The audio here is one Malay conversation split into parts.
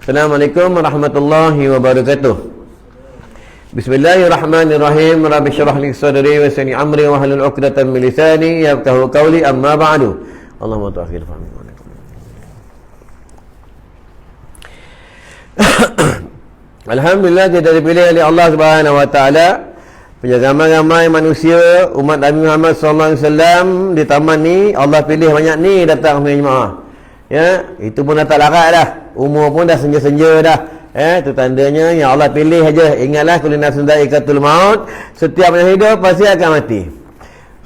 Assalamualaikum warahmatullahi wabarakatuh. Bismillahirrahmanirrahim. Rabbi syrah li sadri wa yassir li amri wa hlul 'uqdatam min lisani yafqahu qawli. Amma ba'du. Allahumma ta'khir fahmi. Alhamdulillah, kita dipilih oleh Allah Subhanahu wa taala penjaga ramai manusia umat Nabi Muhammad sallallahu alaihi wasallam di taman ni. Allah pilih banyak ni datang sebagai jemaah. Ya, itu pun dah tak larat dah. Umur pun dah senja-senja dah. Itu tandanya yang Allah pilih aja. Ingatlah kullu nafsin dha'iqatul maut. Setiap yang hidup pasti akan mati.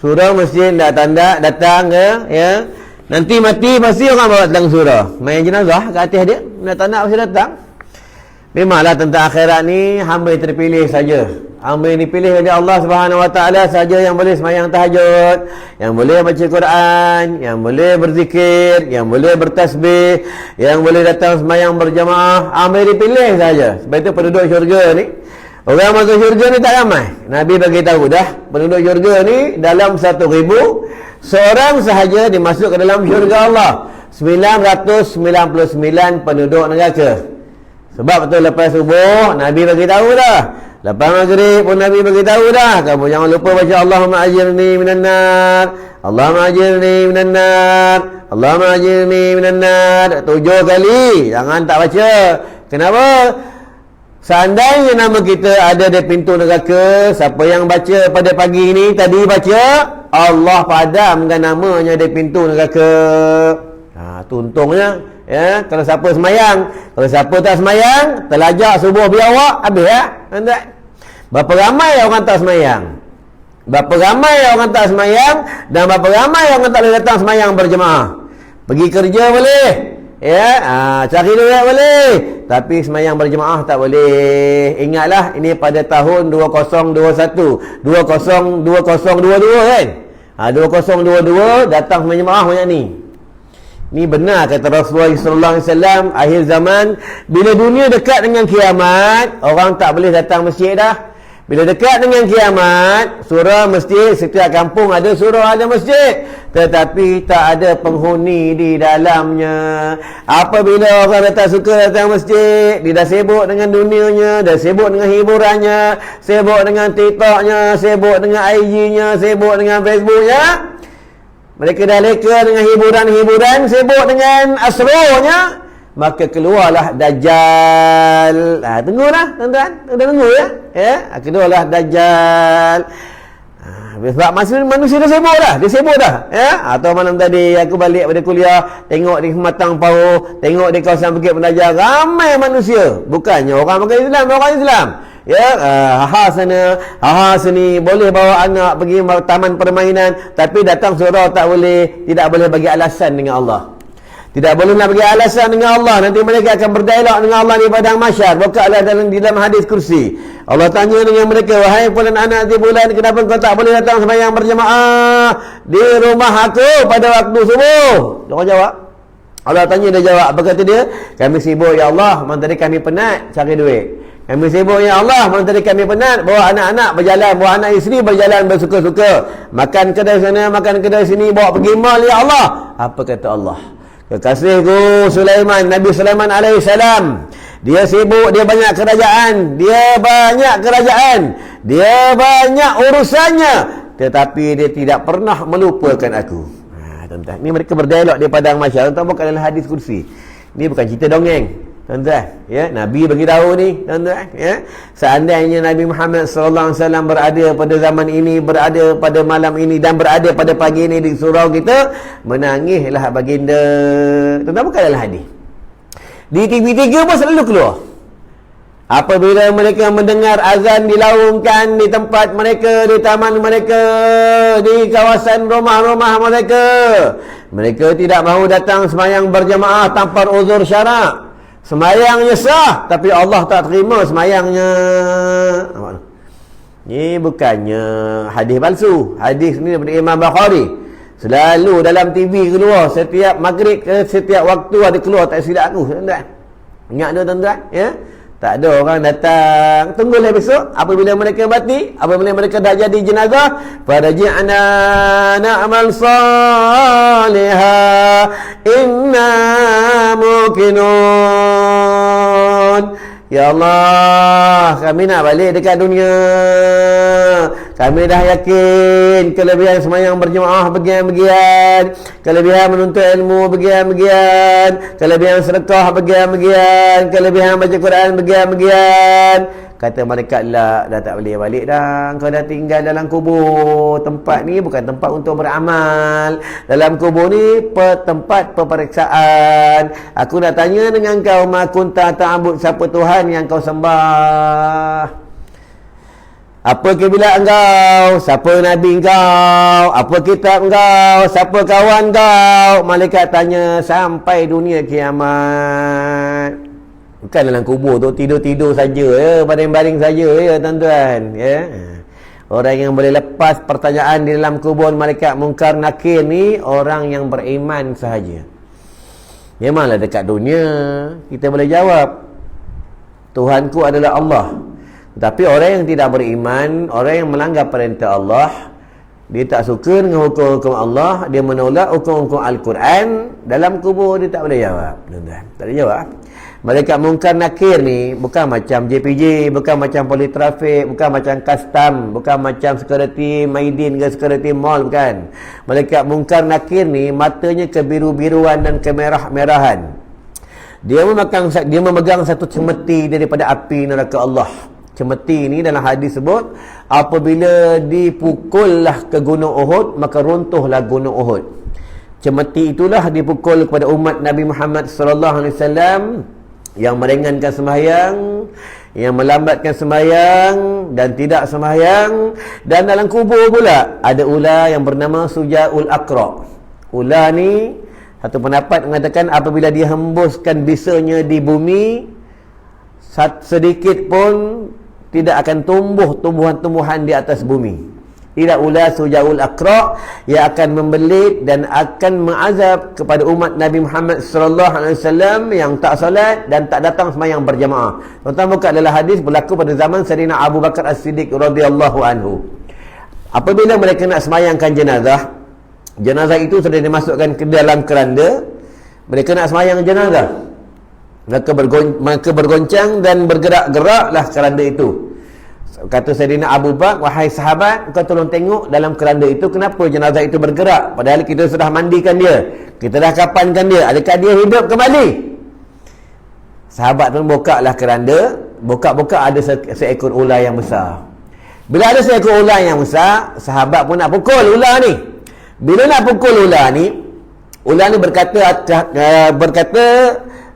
Surah mesti dah tanda datang ke, ya. Nanti mati pasti orang bawa datang surah. Main jenazah kat atas dia, dah tanda pasti datang. Memanglah tentang akhirat ni hamba yang terpilih saja. Hamba yang dipilih oleh Allah Subhanahu wa taala saja yang boleh sembahyang tahajud, yang boleh baca Quran, yang boleh berzikir, yang boleh bertasbih, yang boleh datang sembahyang berjamaah. Hamba yang dipilih saja. Sebab itu penduduk syurga ni, orang masuk syurga ni tak ramai. Nabi bagi tahu dah, penduduk syurga ni dalam 1,000 seorang sahaja dimasuk ke dalam syurga Allah. 999 penduduk neraka. Sebab betul lepas subuh Nabi bagi tahu dah. Lepas maghrib pun Nabi bagi tahu dah. Kamu jangan lupa baca Allahumma ajirni minan nar. Allahumma ajirni minan nar. Allahumma ajirni minan nar. 7 kali. Jangan tak baca. Kenapa? Seandainya nama kita ada di pintu neraka, siapa yang baca pada pagi ni tadi baca, Allah padamkan namanya di pintu neraka. Untungnya. Ya, kalau siapa semayang, kalau siapa tak semayang, terlajak subuh biawak, habis ya. Berapa ramai orang tak semayang? Berapa ramai orang tak semayang dan berapa ramai orang tak boleh datang semayang berjemaah? Pergi kerja boleh. Ya, cari duit boleh, tapi semayang berjemaah tak boleh. Ingatlah ini pada tahun 2021, 2022 kan? 2022 datang semayang jemaah banyak ni. Ni benar kata Rasulullah sallallahu alaihi wasallam, akhir zaman bila dunia dekat dengan kiamat, orang tak boleh datang masjid dah. Bila dekat dengan kiamat, surah mesti setiap kampung ada surah, ada masjid, tetapi tak ada penghuni di dalamnya. Apabila orang tak suka datang masjid, dia dah sibuk dengan dunianya, dah sibuk dengan hiburannya, sibuk dengan TikToknya, sibuk dengan IG-nya, sibuk dengan Facebooknya. Mereka dah leka dengan hiburan-hiburan, sibuk dengan asronya, maka keluarlah Dajjal. Tunggulah tuan-tuan, tunggu ya. Keluarlah Dajjal. Sebab manusia dah sibuk dah, Atau malam tadi aku balik pada kuliah, tengok di Matang Pau, tengok di kawasan Bukit Pendajar, ramai manusia. Bukannya orang bukan Islam, orang Islam. Sana, sini, boleh bawa anak pergi taman permainan, tapi datang surau tak boleh, tidak boleh bagi alasan dengan Allah. Tidak boleh nak bagi alasan dengan Allah. Nanti mereka akan berdialog dengan Allah di padang mahsyar. Bukalah dalam hadis kursi. Allah tanya dengan mereka, wahai fulan anak di bulan, kenapa kau tak boleh datang sembahyang berjemaah di rumah aku pada waktu subuh? Orang jawab. Allah tanya, dia jawab. Apa kata dia? Kami sibuk ya Allah, tadi kami penat cari duit. Kami sibuk ya Allah, malam tadi kami penat bawa anak-anak berjalan, bawa anak isteri berjalan bersuka-suka, makan kedai sana, makan kedai sini, bawa pergi mal ya Allah. Apa kata Allah? Kekasihku Sulaiman, Nabi Sulaiman alaihissalam, dia sibuk, dia banyak kerajaan, dia banyak urusannya, tetapi dia tidak pernah melupakan aku. Tuan-tuan, ni mereka berdialog di padang mahsyar. Tuan-tuan, bukan dalam hadis kursi. Ni bukan cerita dongeng. Tuan-tuan, Nabi bagi tahu ni, tuan-tuan, seandainya Nabi Muhammad sallallahu alaihi wasallam berada pada zaman ini, berada pada malam ini dan berada pada pagi ini di surau kita, menangislah baginda. Tuan-tuan, bukan dalam hadis. Di TV3 pun selalu keluar. Apabila mereka mendengar azan dilaungkan di tempat mereka, di taman mereka, di kawasan rumah-rumah mereka, mereka tidak mahu datang sembahyang berjemaah tanpa uzur syarak. Sembahyangnya sah, tapi Allah tak terima sembahyangnya. Ini bukannya hadis palsu. Hadis ni daripada Imam Bukhari. Selalu dalam TV keluar, setiap maghrib ke setiap waktu ada keluar, tak silap aku, tuan-tuan. Ingat tu, tuan-tuan, Tak ada orang datang. Tunggulah besok apabila mereka mati, apabila mereka dah jadi jenazah, farji'na na'mal salihah inna muqinun. Ya Allah, kami nak balik dekat dunia. Kami dah yakin kelebihan semayang berjemaah bagian-bagian, kelebihan menuntut ilmu bagian-bagian, kelebihan sedekah bagian-bagian, kelebihan baca Quran bagian-bagian. Kata malaikat, dah tak boleh balik dah. Kau dah tinggal dalam kubur. Tempat ni bukan tempat untuk beramal. Dalam kubur ni tempat peperiksaan. Aku nak tanya dengan kau, ma kunta ta'bud, siapa Tuhan yang kau sembah? Apa kiblat engkau? Siapa nabi engkau? Apa kitab engkau? Siapa kawan kau? Malaikat tanya sampai dunia kiamat. Bukan dalam kubur tu tidur-tidur saja ya, baring-baring saja ya tuan-tuan ya. Orang yang boleh lepas pertanyaan di dalam kubur malaikat Munkar Nakir ni orang yang beriman sahaja. Memanglah dekat dunia kita boleh jawab Tuhanku adalah Allah. Tapi orang yang tidak beriman, orang yang melanggar perintah Allah, dia tak suka dengan hukum-hukum Allah, dia menolak hukum-hukum Al-Quran, dalam kubur dia tak boleh jawab tuan-tuan. Tak boleh jawab. Malaikat Munkar Nakir ni bukan macam JPJ, bukan macam politrafik, bukan macam custom, bukan macam security Maidin ke security mall, bukan. Malaikat Munkar Nakir ni matanya kebiru-biruan dan kemerah-merahan. Dia memegang satu cemeti daripada api neraka Allah. Cemeti ni dalam hadis sebut, apabila dipukullah ke gunung Uhud, maka runtuhlah gunung Uhud. Cemeti itulah dipukul kepada umat Nabi Muhammad sallallahu alaihi wasallam yang meringankan sembahyang, yang melambatkan sembahyang dan tidak sembahyang. Dan dalam kubur pula ada ular yang bernama Sujaul Aqra. Ular ni satu pendapat mengatakan apabila dia hembuskan bisanya di bumi, sedikit pun tidak akan tumbuh tumbuhan-tumbuhan di atas bumi. Tidak ular Sujaul Aqra yang akan membelit dan akan mengazab kepada umat Nabi Muhammad sallallahu alaihi wasallam yang tak solat dan tak datang sembahyang berjamaah. Tuan-tuan buka adalah hadis berlaku pada zaman Sayyidina Abu Bakar As-Siddiq radhiyallahu anhu. Apabila mereka nak sembahyangkan jenazah, jenazah itu sudah dimasukkan ke dalam keranda, mereka nak sembahyang jenazah. Mereka bergoncang dan bergerak-geraklah keranda itu. Kata Sayyidina Abu Bakar, wahai sahabat, kau tolong tengok dalam keranda itu kenapa jenazah itu bergerak, padahal kita sudah mandikan dia, kita dah kapankan dia, adakah dia hidup kembali? Sahabat pun buka lah keranda, buka-buka ada seekor ular yang besar. Bila ada seekor ular yang besar, sahabat pun nak pukul ular ni. Bila nak pukul ular ni berkata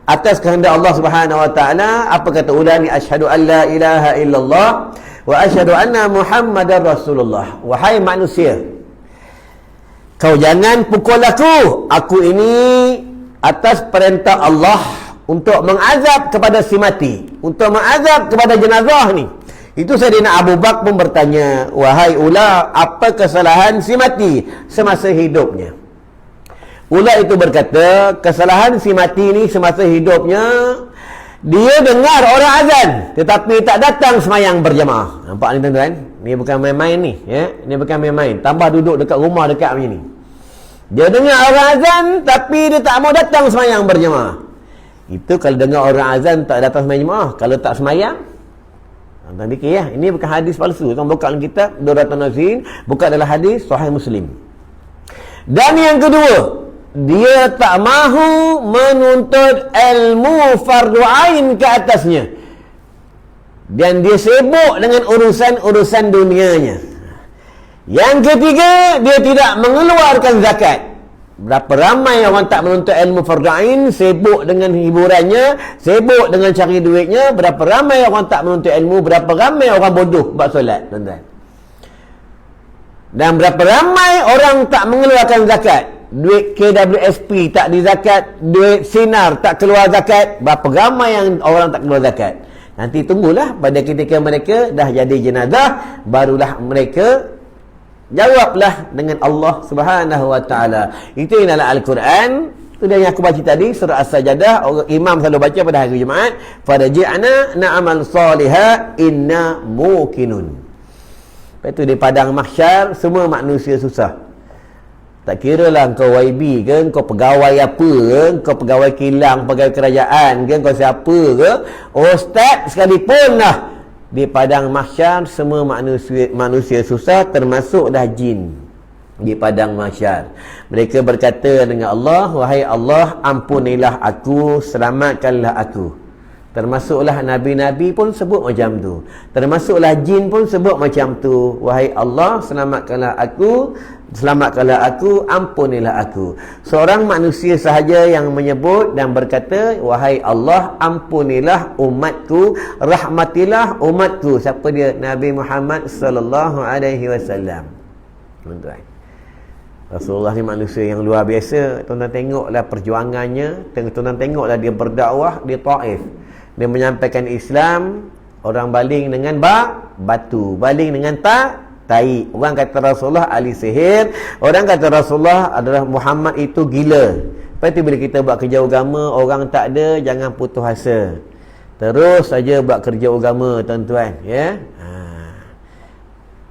atas kehendak Allah Subhanahu wa taala. Apa kata ular ni? Asyhadu an la ilaha illallah wa asyhadu anna Muhammadar Rasulullah. Wahai manusia, kau jangan pukul aku ini atas perintah Allah untuk mengazab kepada si mati, untuk mengazab kepada jenazah ni. Itu Sayyidina Abu Bakar pun bertanya, wahai ular, apa kesalahan si mati semasa hidupnya? Ular itu berkata, kesalahan si mati ni semasa hidupnya, dia dengar orang azan tetapi tak datang semayang berjamaah. Nampak ni tuan-tuan? Ni bukan main-main ni ya? Ni bukan main-main. Tambah duduk dekat rumah dekat macam ni. Dia dengar orang azan tapi dia tak mau datang semayang berjamaah. Itu kalau dengar orang azan tak datang semayang berjamaah. Kalau tak semayang, tuan-tuan fikir ya, ini bukan hadis palsu. Tuan buka dalam kitab Duratul Nazin, buka dalam hadis Sahih Muslim. Dan yang kedua, dia tak mahu menuntut ilmu fardu ain ke atasnya, dan dia sibuk dengan urusan-urusan dunianya. Yang ketiga, dia tidak mengeluarkan zakat. Berapa ramai orang tak menuntut ilmu fardu ain, sibuk dengan hiburannya, sibuk dengan cari duitnya. Berapa ramai orang tak menuntut ilmu, berapa ramai orang bodoh buat solat, tuan-tuan. Dan berapa ramai orang tak mengeluarkan zakat. Duit KWSP tak dizakat, duit Sinar tak keluar zakat. Berapa ramai yang orang tak keluar zakat. Nanti tunggulah pada ketika mereka dah jadi jenazah, barulah mereka jawablah dengan Allah Subhanahu wa taala. Itu yang dalam Al-Quran. Itu yang aku baca tadi, surah As-Sajdah. Imam selalu baca pada hari Jumaat, farji'na na'mal salihah inna muqinun. Lepas tu di padang mahsyar semua manusia susah. Tak kira lah kau YB ke, kau pegawai apa ke, kau pegawai kilang, pegawai kerajaan ke, kau siapa ke, ustaz sekalipun lah, di padang mahsyar semua manusia susah, termasuklah jin di padang mahsyar. Mereka berkata dengan Allah, wahai Allah, ampunilah aku, selamatkanlah aku. Termasuklah Nabi-Nabi pun sebut macam tu. Termasuklah jin pun sebut macam tu. Wahai Allah, selamatkanlah aku, ampunilah aku. Seorang manusia sahaja yang menyebut dan berkata, wahai Allah, ampunilah umatku, rahmatilah umatku. Siapa dia? Nabi Muhammad sallallahu alaihi wasallam. Tuan-tuan, Rasulullah ni manusia yang luar biasa. Tuan-tuan tengoklah perjuangannya, tuan-tuan tengoklah dia berdakwah di Taif. Dia menyampaikan Islam, orang baling dengan batu, baling dengan tai. Orang kata Rasulullah ahli sihir, orang kata Rasulullah adalah Muhammad itu gila. Lepas tu bila kita buat kerja agama, orang tak ada, jangan putus asa. Terus saja buat kerja agama, tuan-tuan, ya.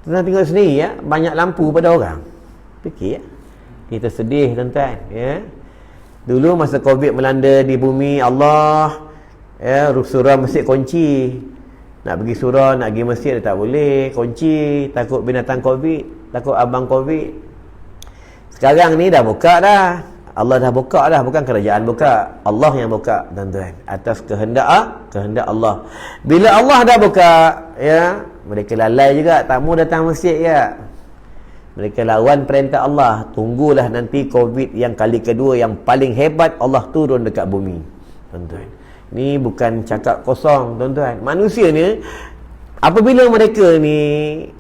Tuan-tuan tengok sendiri, ya, banyak lampu pada orang. Fikir, ya. Kita sedih, tuan-tuan, ya. Dulu masa Covid melanda di bumi Allah, ya, surau masjid kunci. Nak pergi surau, nak pergi masjid tak boleh, kunci, takut binatang Covid, takut abang Covid. Sekarang ni dah buka dah. Allah dah buka dah, bukan kerajaan buka, Allah yang buka, tuan-tuan, atas kehendak Allah. Bila Allah dah buka, ya, mereka lalai juga, tak mau datang masjid, ya. Mereka lawan perintah Allah. Tunggulah nanti Covid yang kali kedua yang paling hebat Allah turun dekat bumi, tuan-tuan. Ni bukan cakap kosong, tuan-tuan. Manusia ni, apabila mereka ni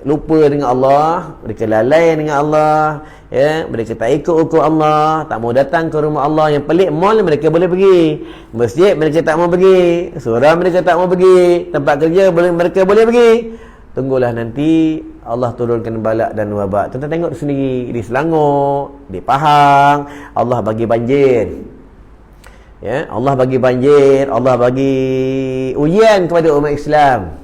lupa dengan Allah, mereka lalai dengan Allah, ya, mereka tak ikut hukum Allah, tak mau datang ke rumah Allah. Yang pelik, mall mereka boleh pergi, masjid mereka tak mau pergi, surau mereka tak mau pergi, tempat kerja mereka boleh pergi. Tunggulah nanti Allah turunkan balak dan wabak. Tuan-tuan tengok sendiri, di Selangor, di Pahang, Allah bagi banjir. Ya, Allah bagi banjir, Allah bagi ujian kepada umat Islam,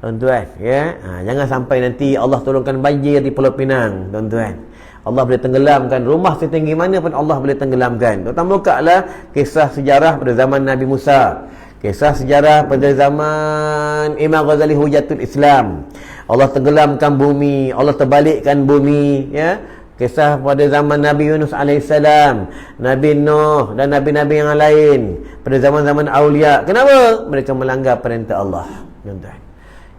tuan-tuan, ya. Jangan sampai nanti Allah turunkan banjir di Pulau Pinang, tuan-tuan. Allah boleh tenggelamkan rumah setinggi mana pun, Allah boleh tenggelamkan. Tuan-tuan bukalah kisah sejarah pada zaman Nabi Musa, kisah sejarah pada zaman Imam Ghazali Hujatul Islam. Allah tenggelamkan bumi, Allah terbalikkan bumi, ya. Kisah pada zaman Nabi Yunus AS, Nabi Nuh dan Nabi-Nabi yang lain, pada zaman-zaman awliya. Kenapa? Mereka melanggar perintah Allah, tuan-tuan.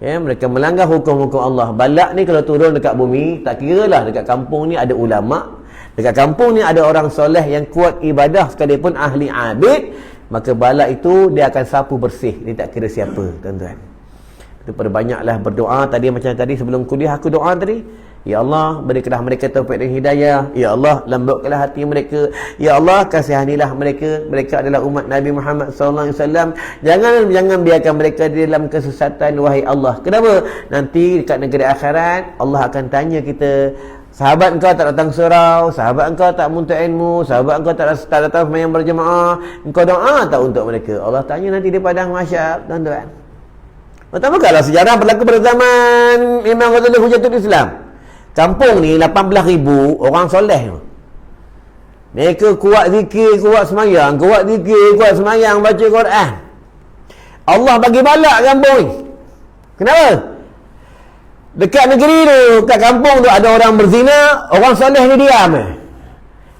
Ya, mereka melanggar hukum-hukum Allah. Balak ni kalau turun dekat bumi, tak kira lah dekat kampung ni ada ulama, dekat kampung ni ada orang soleh yang kuat ibadah sekalipun ahli abid, maka balak itu dia akan sapu bersih. Dia tak kira siapa, tuan-tuan. Itu perbanyaklah berdoa. Tadi macam tadi sebelum kuliah aku doa tadi, ya Allah, berikanlah mereka taufik dan hidayah. Ya Allah, lembutkanlah hati mereka. Ya Allah, kasihanilah mereka. Mereka adalah umat Nabi Muhammad SAW. Jangan biarkan mereka di dalam kesesatan, wahai Allah. Kenapa? Nanti dekat negeri akhirat Allah akan tanya kita, sahabat engkau tak datang surau, sahabat engkau tak muntah ilmu, sahabat engkau tak datang sembahyang berjemaah, engkau doa tak untuk mereka? Allah tanya nanti di padang mahsyar, tuan-tuan. Pertama kali sejarah berlaku pada zaman Imam Ghazali Hujatul Islam. Kampung ni 18,000 orang soleh. Mereka kuat zikir, kuat semayang, baca Quran. Allah bagi balak kampung ni. Kenapa? Dekat negeri tu, kat kampung tu ada orang berzina, orang soleh ni diam.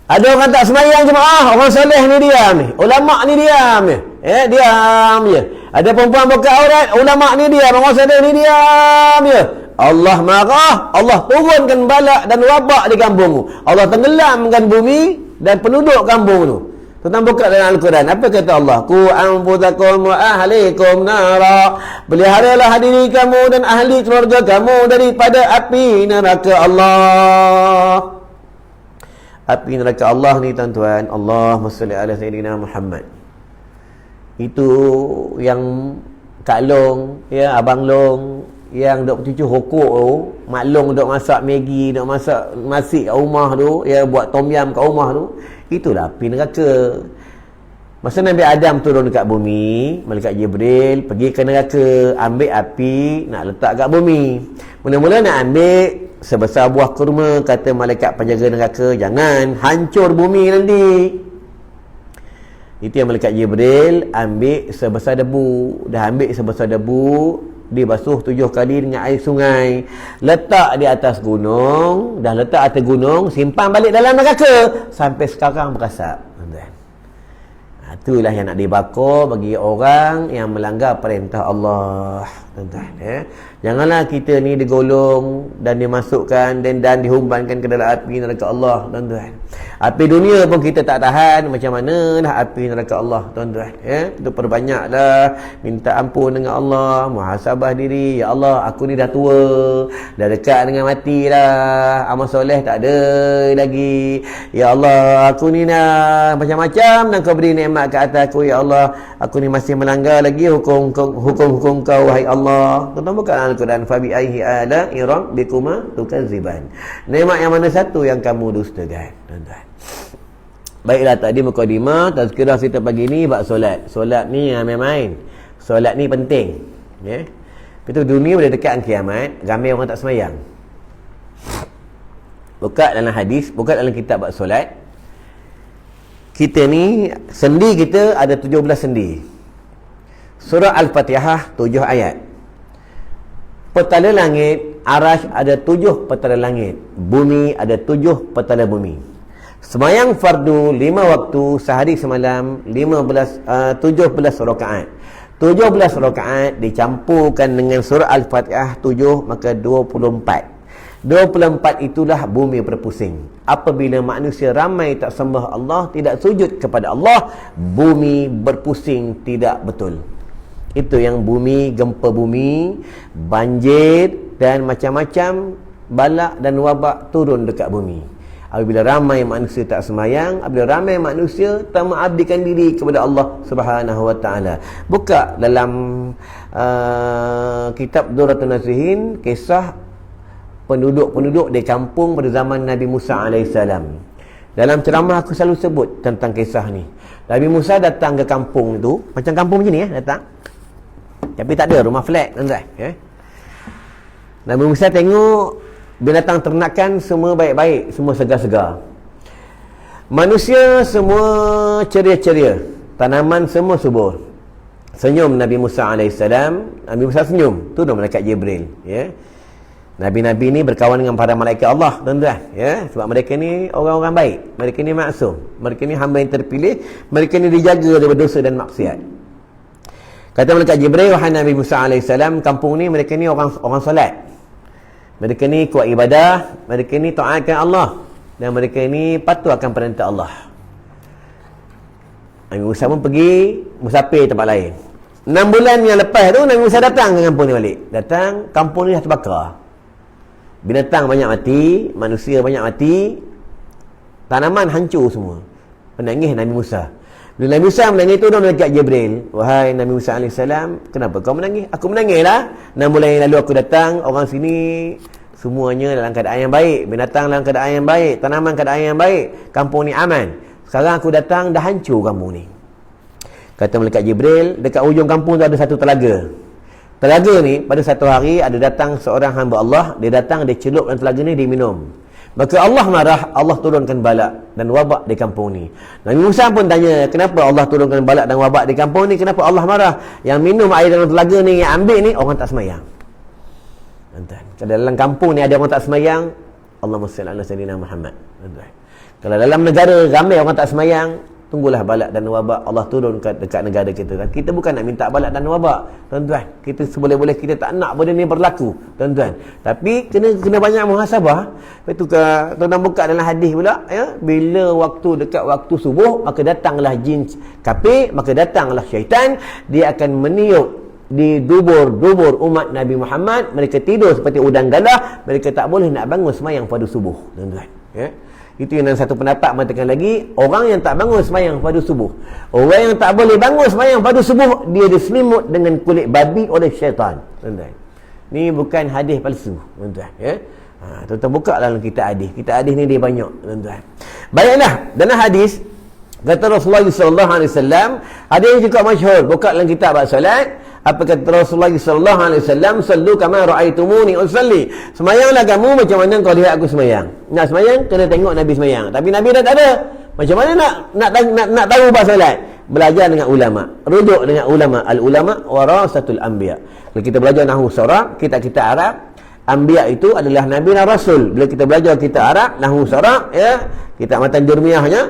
Ada orang tak semayang jemaah, orang soleh ni diam. Ulama ni diam. Diam je. Ada perempuan buka aurat, ulama ni diam, orang soleh ni diam je. Allah marah, Allah turunkan balak dan wabak di kampung tu. Allah tenggelamkan bumi dan penduduk kampung tu. Tuan-tuan buka dalam Al-Quran, apa kata Allah? Qu anfusakum wa ahlikum nara. Peliharalah diri kamu dan ahli keluarga kamu daripada api neraka Allah. Api neraka Allah ni, tuan-tuan, Allahumma salli ala sayyidina Muhammad. Itu yang Kak Long, ya, Abang Long, yang duk cucu hokok tu, Mak Long duk masak Maggi, duk masak nasi kat rumah tu, ya, buat tom yam kat rumah tu, itulah api neraka. Masa Nabi Adam turun dekat bumi, malaikat Jibril pergi ke neraka, ambil api nak letak kat bumi. Mula-mula nak ambil sebesar buah kurma, kata malaikat penjaga neraka, jangan hancur bumi nanti. Itu yang malaikat Jibril ambil sebesar debu. Dah ambil sebesar debu, dibasuh 7 kali dengan air sungai, letak di atas gunung. Dah letak atas gunung, simpan balik dalam neraka sampai sekarang berasap. Itulah yang nak dibakar bagi orang yang melanggar perintah Allah, tuan-tuan. Janganlah kita ni digolong dan dimasukkan dan dihumbankan ke dalam api neraka Allah, tuan-tuan. Api dunia pun kita tak tahan, macam mana dah api neraka Allah, tuan-tuan. Kita perbanyaklah minta ampun dengan Allah, muhasabah diri. Ya Allah, aku ni dah tua, dah dekat dengan mati dah, amal soleh tak ada lagi. Ya Allah, aku ni dah macam-macam dan kau beri nikmat ke atas aku. Ya Allah, aku ni masih melanggar lagi hukum-hukum kau, wahai Allah. Tuan-tuan buka Al-Quran, fabi aihi ala rabbikuma tukadziban. Nikmat yang mana satu yang kamu dustakan, tuan-tuan. Baiklah, tadi mukadimah tazkirah kita pagi ni bab solat. Solat ni main-main. Solat ni penting. Kita dunia boleh dekat kiamat, ramai orang tak semayang. Buka dalam hadis, buka dalam kitab bab solat. Kita ni, sendi kita ada 17 sendi. Surah Al-Fatihah 7 ayat. Petala langit, arash ada 7 petala langit. Bumi ada 7 petala bumi. Semayang fardu 5 waktu sehari semalam 17 rakaat. 17 rakaat dicampurkan dengan surah Al-Fatihah 7, maka 24. 24 itulah bumi berpusing. Apabila manusia ramai tak sembah Allah, tidak sujud kepada Allah, bumi berpusing tidak betul. Itu yang bumi, gempa bumi, banjir dan macam-macam balak dan wabak turun dekat bumi. Apabila ramai manusia tak semayang, apabila ramai manusia tak mengabdikan diri kepada Allah Subhanahu wa taala. Buka dalam kitab Durratun Nasihin, kisah penduduk-penduduk di kampung pada zaman Nabi Musa alaihissalam. Dalam ceramah aku selalu sebut tentang kisah ni. Nabi Musa datang ke kampung tu, macam kampung macam ni datang. Tapi tak ada rumah flat, tuan-tuan. Nabi Musa tengok binatang ternakan semua baik-baik, semua segar-segar. Manusia semua ceria-ceria, tanaman semua subur. Senyum Nabi Musa alaihissalam. Nabi Musa senyum, turun malaikat Jibril. Nabi-nabi ni berkawan dengan para malaikat Allah, tuan-tuan. Sebab mereka ni orang-orang baik, mereka ni maksum, mereka ni hamba yang terpilih, mereka ni dijaga daripada dosa dan maksiat. Kata malaikat Jibril, wahai Nabi Musa alaihissalam, kampung ni mereka ni orang solat. Mereka ni kuat ibadah, mereka ni taatkan Allah, dan mereka ni patuh akan perintah Allah. Nabi Musa pun pergi musafir tempat lain. 6 bulan yang lepas tu, Nabi Musa datang ke kampung ni balik. Datang, kampung ni dah terbakar. Binatang banyak mati, manusia banyak mati, tanaman hancur semua. Menangis Nabi Musa. Bila Nabi Musa menangis tu, dia malaikat Jibril, wahai Nabi Musa AS, kenapa kau menangis? Aku menangis lah. 6 bulan yang lalu aku datang, orang sini semuanya dalam keadaan yang baik, binatang dalam keadaan yang baik, tanaman keadaan yang baik, kampung ni aman. Sekarang aku datang, dah hancur kampung ni. Kata malaikat Jibril, dekat ujung kampung tu ada satu telaga. Telaga ni, pada satu hari ada datang seorang hamba Allah, dia datang, dia celup dalam telaga ni, dia minum. Maka Allah marah, Allah turunkan balak dan wabak di kampung ni. Nabi Musa pun tanya, kenapa Allah turunkan balak dan wabak di kampung ni? Kenapa Allah marah? Yang minum air dalam telaga ni, yang ambil ni, orang tak semayang. Kalau dalam kampung ni ada orang tak semayang, Allahumma salli ala sayyidina Muhammad. Kalau dalam negara ramai orang tak semayang, tunggulah balak dan wabak Allah turun dekat negara kita. Kita bukan nak minta balak dan wabak, tuan-tuan. Kita seboleh-boleh kita tak nak benda ni berlaku, tuan-tuan. Tapi kena banyak muhasabah. Lepas tu tuan-tuan buka dalam hadis pula, bila waktu dekat waktu subuh, maka datanglah jin kafir, maka datanglah syaitan, dia akan meniup di dubur-dubur umat Nabi Muhammad. Mereka tidur seperti udang galah, mereka tak boleh nak bangun semayang pada subuh, tuan-tuan. Itu yang satu pendapat mengatakan lagi, orang yang tak bangun semayang pada subuh, orang yang tak boleh bangun semayang pada subuh, dia diselimut dengan kulit babi oleh syaitan, tuan-tuan. Ni bukan hadis palsu, tuan-tuan. Tuan-tuan buka dalam kitab hadis. Kitab hadis ni dia banyak, tuan-tuan. Baiklah, dalam hadis kata Rasulullah SAW, hadis yang cukup masyhur, buka dalam kitab bab solat, Apa kata Rasulullah sallallahu alaihi wasallam, "Sallu kama ra'aitumuni usalli." Semayanglah kamu macam mana kau lihat aku semayang. Nak semayang kena tengok Nabi semayang. Tapi Nabi dah tak ada. Macam mana nak tahu bab solat? Belajar dengan ulama. Rujuk dengan ulama. Al-ulama warasatul anbiya. Kalau kita belajar nahwu saraf, kita Arab, anbiya itu adalah nabi dan rasul. Bila kita belajar kita Arab, nahwu saraf, ya, kita matan jurmiyahnya,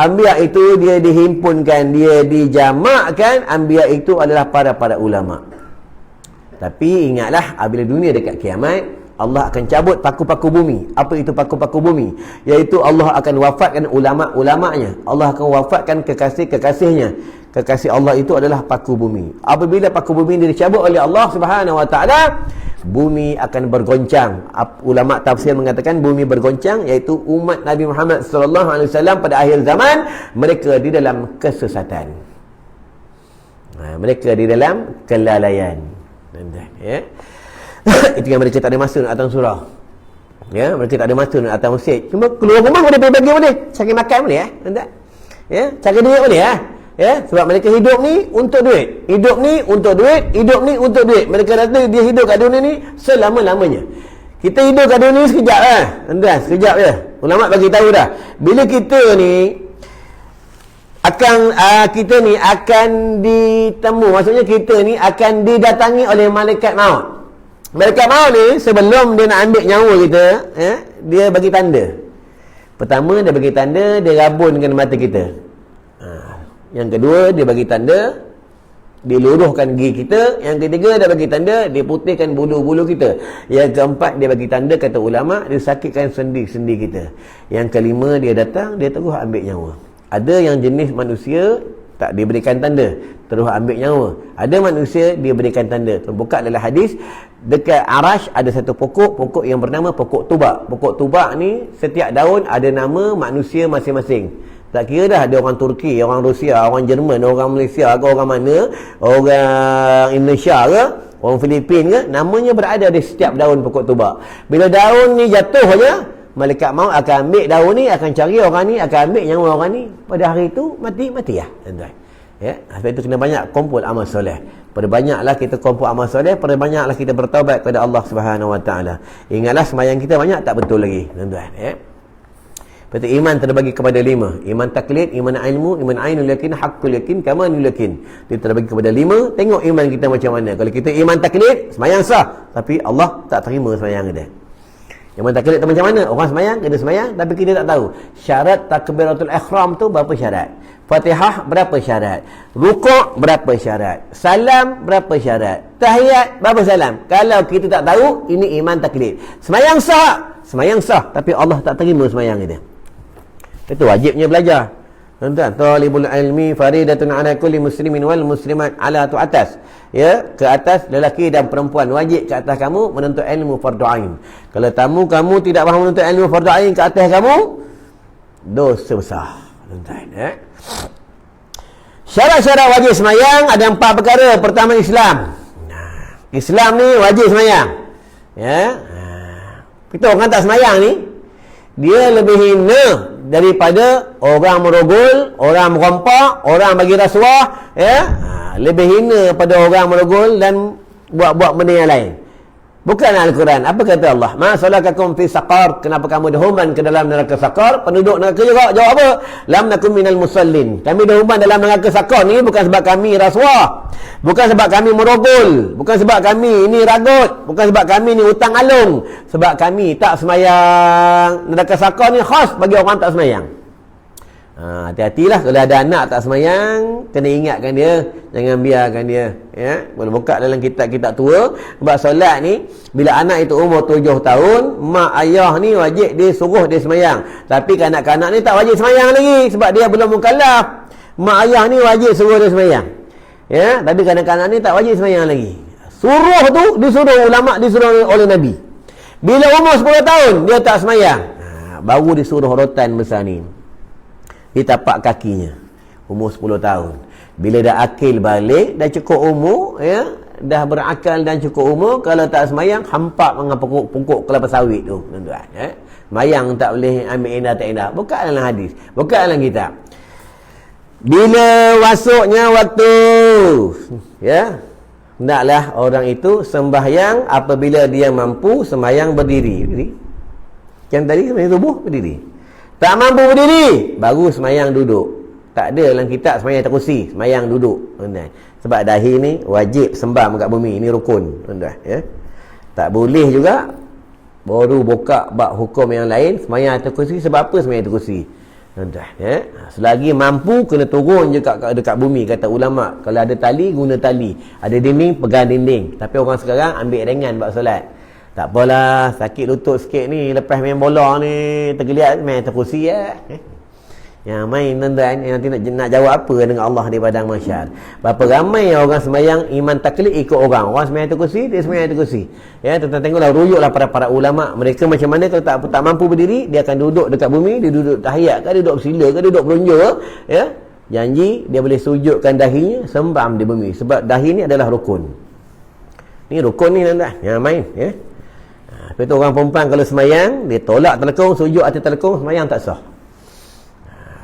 anbiya itu dia dihimpunkan, dia dijamakkan. Anbiya itu adalah para ulama. Tapi ingatlah, apabila dunia dekat kiamat, Allah akan cabut paku-paku bumi. Apa itu paku-paku bumi? Iaitu Allah akan wafatkan ulama-ulamanya. Allah akan wafatkan kekasih-kekasihnya. Kekasih Allah itu adalah paku bumi. Apabila paku bumi ini dicabut oleh Allah Subhanahu wa taala, bumi akan bergoncang. Ulama tafsir mengatakan bumi bergoncang, iaitu umat Nabi Muhammad sallallahu alaihi wasallam pada akhir zaman, mereka di dalam kesesatan. Mereka di dalam kelalaian. Ya. Itu yang mereka tak ada masa nak datang surau. Ya, mereka tak ada masa nak datang masjid. Cuma keluar rumah boleh bagi boleh. Cari makan boleh tak? Ya, cari duit boleh Ya, sebab mereka hidup ni untuk duit. Hidup ni untuk duit, hidup ni untuk duit. Mereka kata dia hidup kat dunia ni selama-lamanya. Kita hidup kat dunia ni sekejap sekejap je. Ulama bagi tahu dah. Bila kita ni akan ditemu, maksudnya kita ni akan didatangi oleh malaikat maut. Malaikat maut ni sebelum dia nak ambil nyawa kita, dia bagi tanda. Pertama dia bagi tanda, dia rabunkan mata kita. Yang kedua dia bagi tanda, dia luruhkan gigi kita. Yang ketiga dia bagi tanda, dia putihkan bulu-bulu kita. Yang keempat dia bagi tanda, kata ulama, dia sakitkan sendi-sendi kita. Yang kelima dia datang, dia terus ambil nyawa. Ada yang jenis manusia tak diberikan tanda, terus ambil nyawa. Ada manusia dia berikan tanda. Terbuka dalam hadis, dekat Arash ada satu pokok yang bernama pokok tubak. Pokok tubak ni setiap daun ada nama manusia masing-masing. Tak kira dah ada orang Turki, orang Rusia, orang Jerman, orang Malaysia ke, orang mana, orang Indonesia ke, orang Filipin ke, namanya berada di setiap daun pokok tubak. Bila daun ni jatuh saja, malaikat maut akan ambil daun ni, akan cari orang ni, akan ambil nyawa orang ni. Pada hari itu mati ya, tuan-tuan. Ya, sebab itu kena banyak kumpul amal soleh. Pada banyaklah kita kumpul amal soleh, pada banyaklah kita bertaubat kepada Allah Subhanahu wa taala. Ingatlah sembahyang kita banyak tak betul lagi, tuan-tuan, ya. Berarti iman terbagi kepada 5. Iman taklid, iman ilmu, iman ainul yakin, haqqul yakin, kamanul yakin. Dia terbagi kepada 5. Tengok iman kita macam mana. Kalau kita iman taklid, sembahyang sah, tapi Allah tak terima sembahyang kita. Iman taklid tu macam mana? Orang sembahyang, kena sembahyang, tapi kita tak tahu syarat takbiratul ihram tu berapa syarat. Fatihah berapa syarat, rukuk berapa syarat, salam berapa syarat, tahiyat berapa salam. Kalau kita tak tahu, ini iman taklid. Sembahyang sah, tapi Allah tak terima sembahyang kita. Itu wajibnya belajar. Tuan-tuan, talibul ilmi faridatun ala kulli muslimin wal muslimat ala tu atas. Ya, ke atas lelaki dan perempuan, wajib ke atas kamu menuntut ilmu fardu ain. Kalau kamu tidak faham menuntut ilmu fardu ain ke atas kamu, dosa besar. Tuan-tuan, syarat-syarat wajib sembahyang ada 4 perkara. Pertama, Islam. Islam ni wajib sembahyang. Ya. Kita orang tak sembahyang ni, dia lebih hina daripada orang merogol, orang merompak, orang bagi rasuah, ya. Lebih hina pada orang merogol dan buat-buat benda yang lain. Bukan Al-Quran. Apa kata Allah? Ma salakakum fi saqar? Kenapa kamu dihumban ke dalam neraka saqar? Penduduk neraka juga jawab apa? Lam nakum minal musallin. Kami dihumban dalam neraka saqar ni bukan sebab kami rasuah, bukan sebab kami merogol, bukan sebab kami ini ragut, bukan sebab kami ni hutang alung, sebab kami tak semayang. Neraka saqar ni khas bagi orang tak semayang. Hati-hatilah kalau ada anak tak semayang, kena ingatkan dia, jangan biarkan dia, ya. Boleh buka dalam kitab-kitab tua sebab solat ni, bila anak itu umur 7 tahun, mak ayah ni wajib dia suruh dia semayang. Tapi kanak-kanak ni tak wajib semayang lagi sebab dia belum mukallaf. Mak ayah ni wajib suruh dia semayang, ya. Tapi kanak-kanak ni tak wajib semayang lagi. Suruh tu disuruh ulama, disuruh oleh Nabi. Bila umur 10 tahun dia tak semayang, baru disuruh rotan besar ni di tapak kakinya, umur 10 tahun. Bila dah akil balik, dah cukup umur, ya, dah berakal dan cukup umur, kalau tak semayang, hampak dengan pokok kelapa sawit tu, tuan-tuan, ya. Semayang tak boleh ambil indah tak indah. Buka dalam hadis, buka dalam kitab. Bila masuknya waktu, ya, Hendaklah orang itu sembahyang apabila dia mampu sembahyang berdiri. Yang tadi sembahyang tubuh berdiri. Tak mampu berdiri, baru sembahyang duduk. Tak ada dalam kitab sembahyang atas kursi, sembahyang duduk. Sebab dahi ni wajib sembam kat bumi, ini rukun. Ya. Tak boleh juga baru buka bab hukum yang lain sembahyang atas kursi. Sebab apa sembahyang atas kursi? Ya. Selagi mampu kena turun je dekat bumi, kata ulama. Kalau ada tali, guna tali. Ada dinding, pegang dinding. Tapi orang sekarang ambil ringan buat solat. Tak apalah, sakit lutut sikit ni, lepas main bola ni tergeliat, main atas kursi ya. Yang main tuan-tuan, nanti nak jawab apa dengan Allah di padang mahsyar. Berapa ramai orang sembahyang iman taklid ikut orang. Orang sembahyang atas kursi, dia sembahyang atas kursi. Ya, tuan-tuan tengoklah, ruyuklah para ulama. Mereka macam mana kalau tak mampu berdiri, dia akan duduk dekat bumi, dia duduk tahiyat ke, dia duduk bersila ke, dia duduk pelunjuk ke, ya. Janji dia boleh sujudkan dahinya sembam di bumi. Sebab dahi ni adalah rukun. Ni rukun ni tuan-tuan. Yang main, ya. Lepas tu orang perempuan kalau sembahyang, dia tolak telekung, sujud atas telekung, sembahyang tak sah.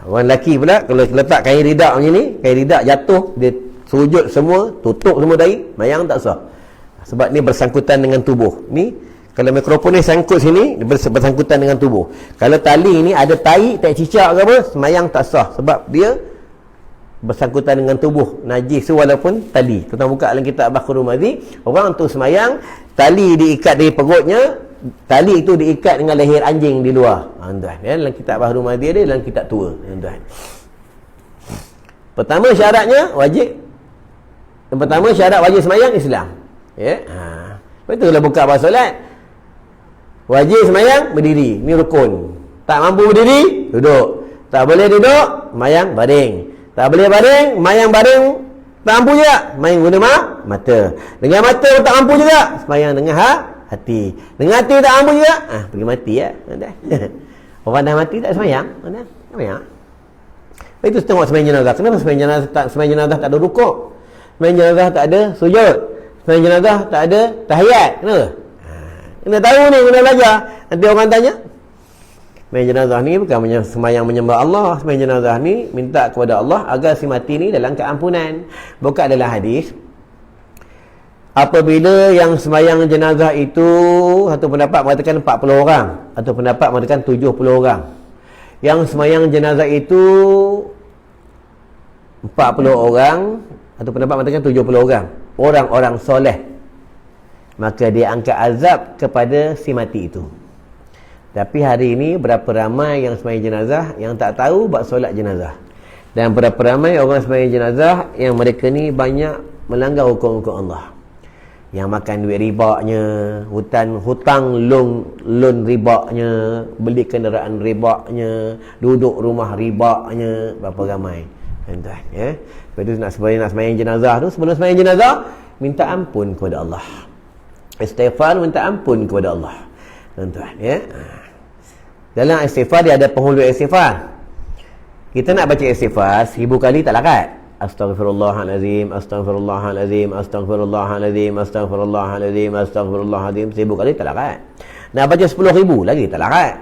Orang lelaki pula kalau letak kain ridak macam ni, kain ridak jatuh, dia sujud semua, tutup semua dahi, sembahyang tak sah. Sebab ni bersangkutan dengan tubuh. Ni kalau mikrofon ni sangkut sini, bersangkutan dengan tubuh. Kalau tali ni ada tai, tak cicak ke apa, sembahyang tak sah. Sebab dia bersangkutan dengan tubuh, najis walaupun tali. Kita buka dalam kitab Bakhru Mazi, orang tu sembahyang, tali diikat dari perutnya, tali itu diikat dengan leher anjing di luar. Tuan, ya, dalam kitab Bakhru Mazi ada, dalam kitab tua. Tuan. Pertama syaratnya wajib. Yang pertama syarat wajib sembahyang Islam. Ya. Betul lah buka bab solat. Wajib sembahyang berdiri, ni rukun. Tak mampu berdiri, duduk. Tak boleh duduk, sembahyang baring. Tak boleh baring, sembahyang baring tak mampu juga, main guna mata. Dengan mata tak mampu juga, sembahyang dengan hati. Dengan hati tak mampu juga, pergi mati ya. Orang dah mati tak sembahyang, sembahyang. Itu tengok sembahyang jenazah. Kenapa sembahyang jenazah tak ada rukuk? Sembahyang jenazah tak ada sujud. Sembahyang jenazah tak ada tahiyat. Kenapa? Kena tahu ni, kena belajar. Nanti orang tanya, sembahyang jenazah ni bukan sembahyang menyembah Allah. Sembahyang jenazah ni minta kepada Allah agar si mati ni dalam keampunan. Bukan dalam hadis, apabila yang sembahyang jenazah itu, satu pendapat mengatakan 40 orang, atau pendapat mengatakan 70 orang. Yang sembahyang jenazah itu 40 orang, atau pendapat mengatakan 70 orang, orang-orang soleh, maka dia angkat azab kepada si mati itu. Tapi hari ini berapa ramai yang sembahyang jenazah yang tak tahu bab solat jenazah. Dan berapa ramai orang sembahyang jenazah yang mereka ni banyak melanggar hukum-hukum Allah. Yang makan duit ribanya, hutang loan ribanya, beli kenderaan ribanya, duduk rumah ribanya, berapa ramai. Tuan-tuan, ya. Lepas tu nak sembahyang jenazah tu, sebelum sembahyang jenazah minta ampun kepada Allah. Istighfar, minta ampun kepada Allah. Tuan-tuan, ya. Dalam istighfar dia ada penghulu istighfar. Kita nak baca istighfar 1000 kali tak larat. Astaghfirullahalazim, astaghfirullahalazim, astaghfirullahalazim, astaghfirullahalazim, astaghfirullahalazim, 1000 kali tak larat. Nak baca 10,000 lagi tak larat.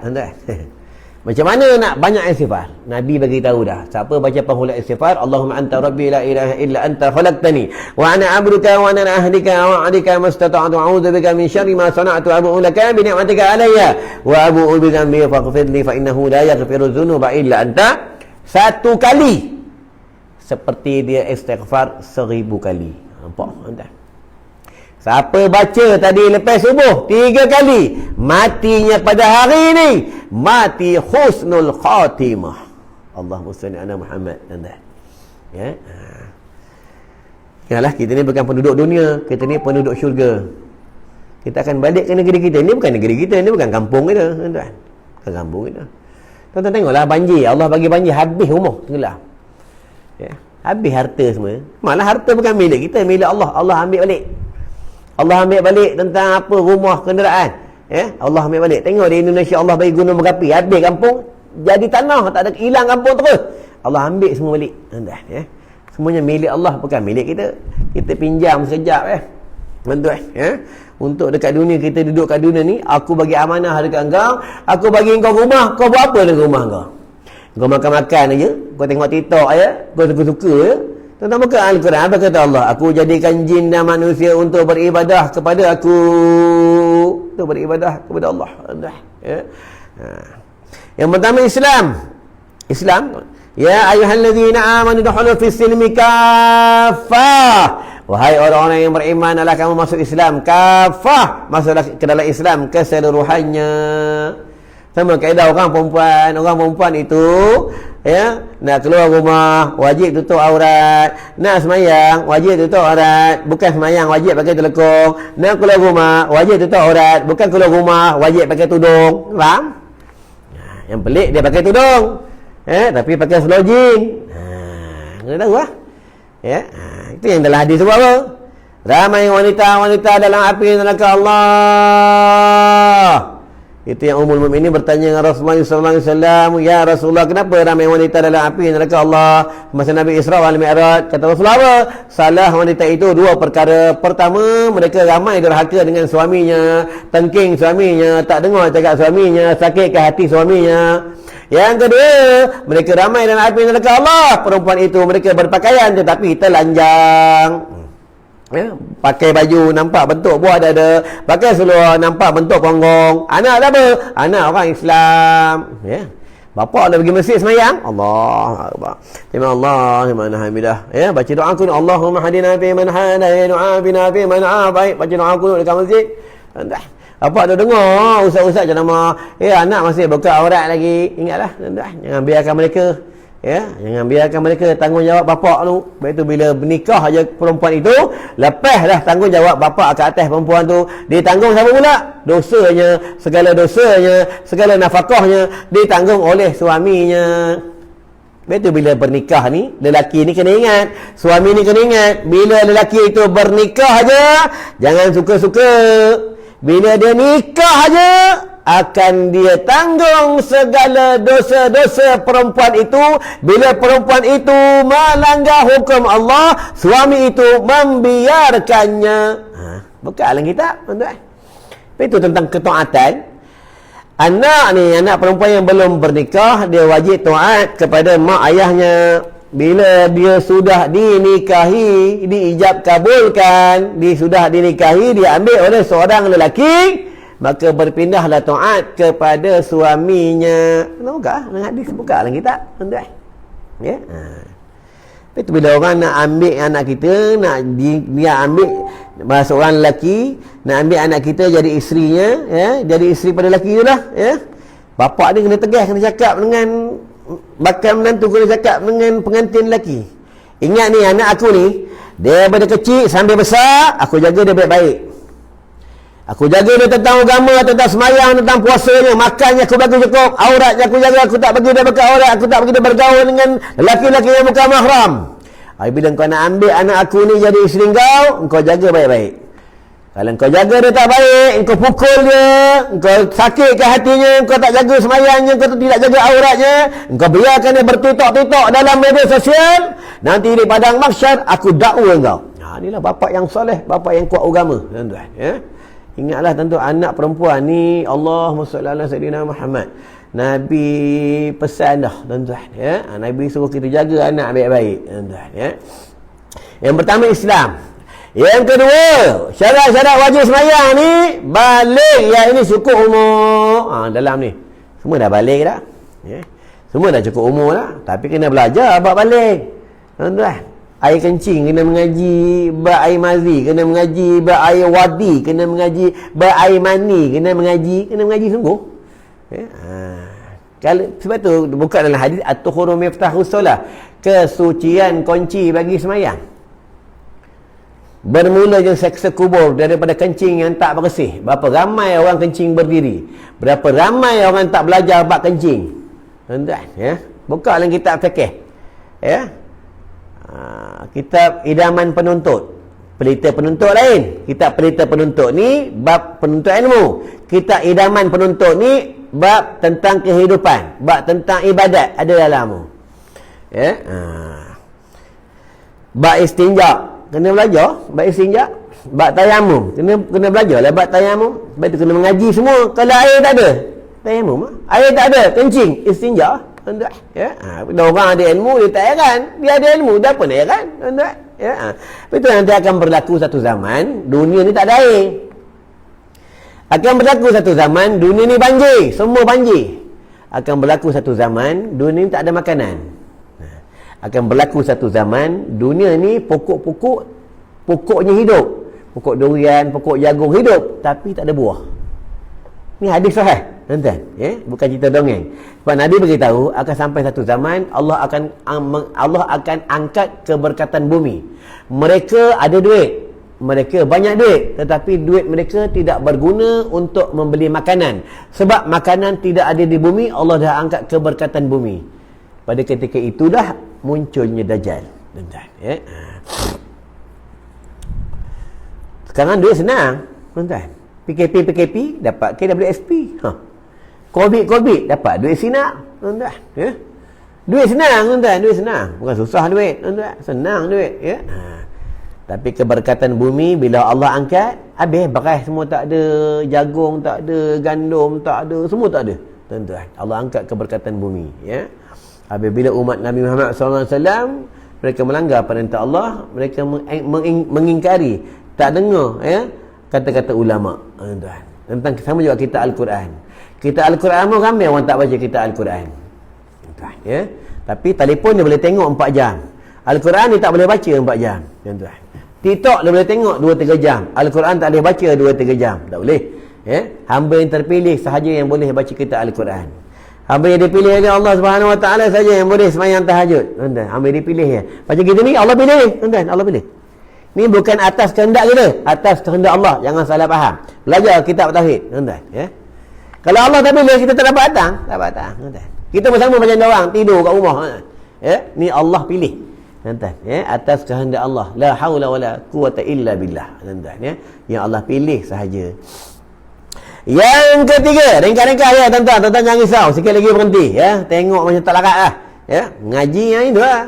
Macam mana nak banyak istighfar? Nabi bagi tahu dah. Siapa baca penghulu istighfar, Allahumma anta rabbi la ilaha illa anta khalaqtani wa ana 'abduka wa ana ahdika wa 'adika mastata'tu a'udzu bika min syarri ma sana'tu abu'u laka bi ni'matika alayya wa abu'u bi dhanbi faghfir li fa innahu la yaghfiru dzunuba illa anta. 1 kali seperti dia istighfar 1000 kali. Nampak tuan? Siapa baca tadi lepas subuh 3 kali, matinya pada hari ini mati husnul khatimah. Allahumma salli ala Muhammad. Ya. Yalah, kita ni bukan penduduk dunia, kita ni penduduk syurga. Kita akan balik ke negeri kita. Ini bukan negeri kita, ini bukan kampung kita, tuan-tuan. Bukan kampung kita. Tuan-tuan tengoklah banjir, Allah bagi banjir habis rumah tenggelam. Ya, habis harta semua. Malah harta bukan milik kita, milik Allah. Allah ambil balik. Allah ambil balik tentang apa, rumah, kenderaan. Ya, Allah ambil balik. Tengok di Indonesia Allah bagi gunung berapi, habis kampung jadi tanah, tak ada, hilang kampung terus. Allah ambil semua balik. Ya. Semuanya milik Allah, bukan milik kita. Kita pinjam sekejap tuan-tuan, ya. Untuk dekat dunia, kita duduk kat dunia ni, aku bagi amanah dekat engkau, aku bagi engkau rumah, kau buat apa dengan rumah kau? Kau makan-makan aja, kau tengok TikTok aja, kau suka-suka je. Tuan-tuan buka Al-Quran, apa kata Allah? Aku jadikan jin dan manusia untuk beribadah kepada aku. Untuk beribadah kepada Allah. Ya. Yang pertama Islam. Ya ayyuhallazina amanu dukhulu fis silmi kaffah. Wahai orang-orang yang beriman, adalah kamu masuk Islam kafah, masuklah ke dalam Islam keseluruhannya. Sama kaedah orang perempuan itu ya, nak keluar rumah wajib tutup aurat, nak semayang wajib tutup aurat, bukan semayang wajib pakai telekong, nak keluar rumah wajib tutup aurat, bukan keluar rumah wajib pakai tudung. Faham? Yang pelik dia pakai tudung, tapi pakai selojing. Kena tahu lah. Ya, itu yang dalam hadis sebut apa? Ramai wanita-wanita dalam api neraka Allah. Itu yang Ummul Mukminin bertanya dengan Rasulullah SAW, ya Rasulullah, kenapa ramai wanita dalam api neraka Allah? Masa Nabi Isra wal Mi'raj, kata Rasulullah apa? Salah wanita itu dua perkara. Pertama, mereka ramai derhaka dengan suaminya, tengking suaminya, tak dengar cakap suaminya, sakitkan hati suaminya. Yang kedua, mereka ramai dalam api neraka Allah. Perempuan itu mereka berpakaian tetapi telanjang. Ya, pakai baju nampak bentuk buah dada, pakai seluar nampak bentuk punggung. Anak apa? Anak orang Islam. Ya. Bapa dah pergi masjid semayang. Allah Akbar. Terima Allah subhanahu hamidah. Ya, baca doa kunut Allahumma hadina fi man hada wa afina fi man afai. Baca doa kunut dekat masjid. Entah. Apa dah dengar ustaz-ustaz jenama, anak masih buka aurat lagi. Ingatlah, jangan biarkan mereka, jangan biarkan mereka tanggungjawab bapak tu. Lepas tu bila bernikah aja perempuan itu, lepas dah tanggungjawab bapak ke atas perempuan tu, dia tanggung siapa pula? Dosanya, segala nafkahnya ditanggung oleh suaminya. Lepas tu bila bernikah ni, lelaki ni kena ingat, suami ni kena ingat, bila lelaki itu bernikah aja, jangan suka-suka. Bila dia nikah aja, akan dia tanggung segala dosa-dosa perempuan itu. Bila perempuan itu melanggar hukum Allah, suami itu membiarkannya. Buka dalam kitab, tuan-tuan. Itu tentang ketaatan. Anak perempuan yang belum bernikah, dia wajib taat kepada mak ayahnya. Bila dia sudah dinikahi, diijab kabulkan, sudah dinikahi, dia ambil oleh seorang lelaki, maka berpindahlah taat kepada suaminya. Buka dengan hadis, buka dalam kitab, tuan-tuan. Ya. Itu bila orang nak ambil anak kita, dia ambil seorang lelaki, nak ambil anak kita jadi isterinya, jadi isteri pada lelaki itulah, bapak dia kena tegas, kena cakap dengan bakal menantu, kena cakap dengan pengantin lelaki. Ingat ni, anak aku ni, dia daripada kecil sampai besar, aku jaga dia baik-baik. Aku jaga dia tentang agama, tentang semayang, tentang puasanya, makannya aku bagi cukup, auratnya aku jaga, aku tak bagi dia buka aurat, aku tak bagi dia bergaul dengan lelaki-lelaki yang bukan mahram. Bila kau nak ambil anak aku ni jadi isteri kau jaga baik-baik. Kalau kau jaga dia tak baik, kau pukul dia, kau sakitkan hatinya, kau tak jaga semayangnya, kau tidak jaga auratnya, kau biarkan dia bertutok-tutok dalam media sosial, nanti di padang mahsyar aku dakwa kau. Inilah bapak yang soleh, bapak yang kuat agama, tuan-tuan. Ingatlah tentu anak perempuan ni, Allahumma salli ala sayyidina Muhammad, Nabi pesan dah, tuan-tuan. Nabi suruh kita jaga anak baik-baik, tuan-tuan. Yang pertama Islam. Yang kedua, syarat-syarat wajib semayang ni balik. Ya, ini cukup umur. Dalam ni semua dah balik dah. Semua dah cukup umur dah. Tapi kena belajar buat balik, tuan-tuan. Air kencing kena mengaji, air mazi kena mengaji, air wadi kena mengaji, air mani kena mengaji sungguh. Kalau sebab tu buka dalam hadis at-tuhuru miftahus solah, kesucian kunci bagi semayang. Bermula je seksa kubur daripada kencing yang tak bersih. Berapa ramai orang kencing berdiri, berapa ramai orang tak belajar bab kencing, tuan-tuan. Buka dalam kitab fikih, kitab idaman penuntut, pelita penuntut lain. Kitab pelita penuntut ni bab penuntut ilmu. Kitab idaman penuntut ni bab tentang kehidupan, bab tentang ibadat ada dalam. Bab istinja kena belajar, bab istinja. Bab tayamum kena belajar lah bab tayamum. Sebab tu kena mengaji semua. Kalau air tak ada, tayamum. Air tak ada, kencing, istinja. Tuan-tuan. Ya. Bila orang ada ilmu, dia tak heran. Dia ada ilmu, dah pun heran. Tuan-tuan. Ya. Itu nanti akan berlaku satu zaman, dunia ni tak ada air. Akan berlaku satu zaman, dunia ni banjir. Semua banjir. Akan berlaku satu zaman, dunia ni tak ada makanan. Akan berlaku satu zaman, dunia ni pokoknya hidup. Pokok durian, pokok jagung hidup, tapi tak ada buah. Ni hadis sahih, tuan-tuan. Ya? Bukan cerita dongeng. Sebab Nabi beritahu akan sampai satu zaman Allah akan angkat keberkatan bumi. Mereka ada duit, mereka banyak duit, tetapi duit mereka tidak berguna untuk membeli makanan. Sebab makanan tidak ada di bumi, Allah dah angkat keberkatan bumi. Pada ketika itulah munculnya Dajjal, tuan-tuan. Ya? Sekarang duit senang, tuan-tuan. PKP dapat KWSP. Covid dapat duit sinar, tuan-tuan. Ya? Duit senang, tuan-tuan, duit senang. Bukan susah duit, tuan-tuan. Senang duit, ya. Tapi keberkatan bumi bila Allah angkat, habis beras semua tak ada, jagung tak ada, gandum tak ada, semua tak ada, tuan-tuan. Allah angkat keberkatan bumi, ya. Habis bila umat Nabi Muhammad SAW mereka melanggar perintah Allah, mereka mengingkari, tak dengar, ya, kata-kata ulama, tuan-tuan. Tentang sama juga kita Al-Quran. Kita Al-Quran pun ramai orang tak baca kita Al-Quran, tuan-tuan, ya. Tapi telefon dia boleh tengok 4 jam. Al-Quran dia tak boleh baca 4 jam, tuan-tuan. TikTok dia boleh tengok 2-3 jam. Al-Quran tak boleh baca 2-3 jam. Tak boleh. Ya? Hamba yang terpilih sahaja yang boleh baca kitab Al-Quran. Hamba yang dipilih oleh Allah Subhanahu Wa Taala saja yang boleh sembahyang tahajud. Tuan-tuan, hamba yang dipilih ya. Macam kita ni Allah pilih, tuan-tuan, Allah pilih. Ni bukan atas kehendak kita, atas kehendak Allah. Jangan salah faham. Belajar kitab tauhid, tuan-tuan, ya. Kalau Allah tak pilih, kita tak dapat datang, tuan-tuan. Kita bersama macam orang tidur kat rumah, ya. Ni Allah pilih, tuan-tuan, ya, atas kehendak Allah. La haula wala quwata illa billah, tuan-tuan, ya. Yang Allah pilih sahaja. Yang ketiga, ringkas-ringkas ya, tuan-tuan. Tuan-tuan jangan risau, sikit lagi berhenti, ya. Tengok macam tak larat lah, ya. Ngaji yang itu lah.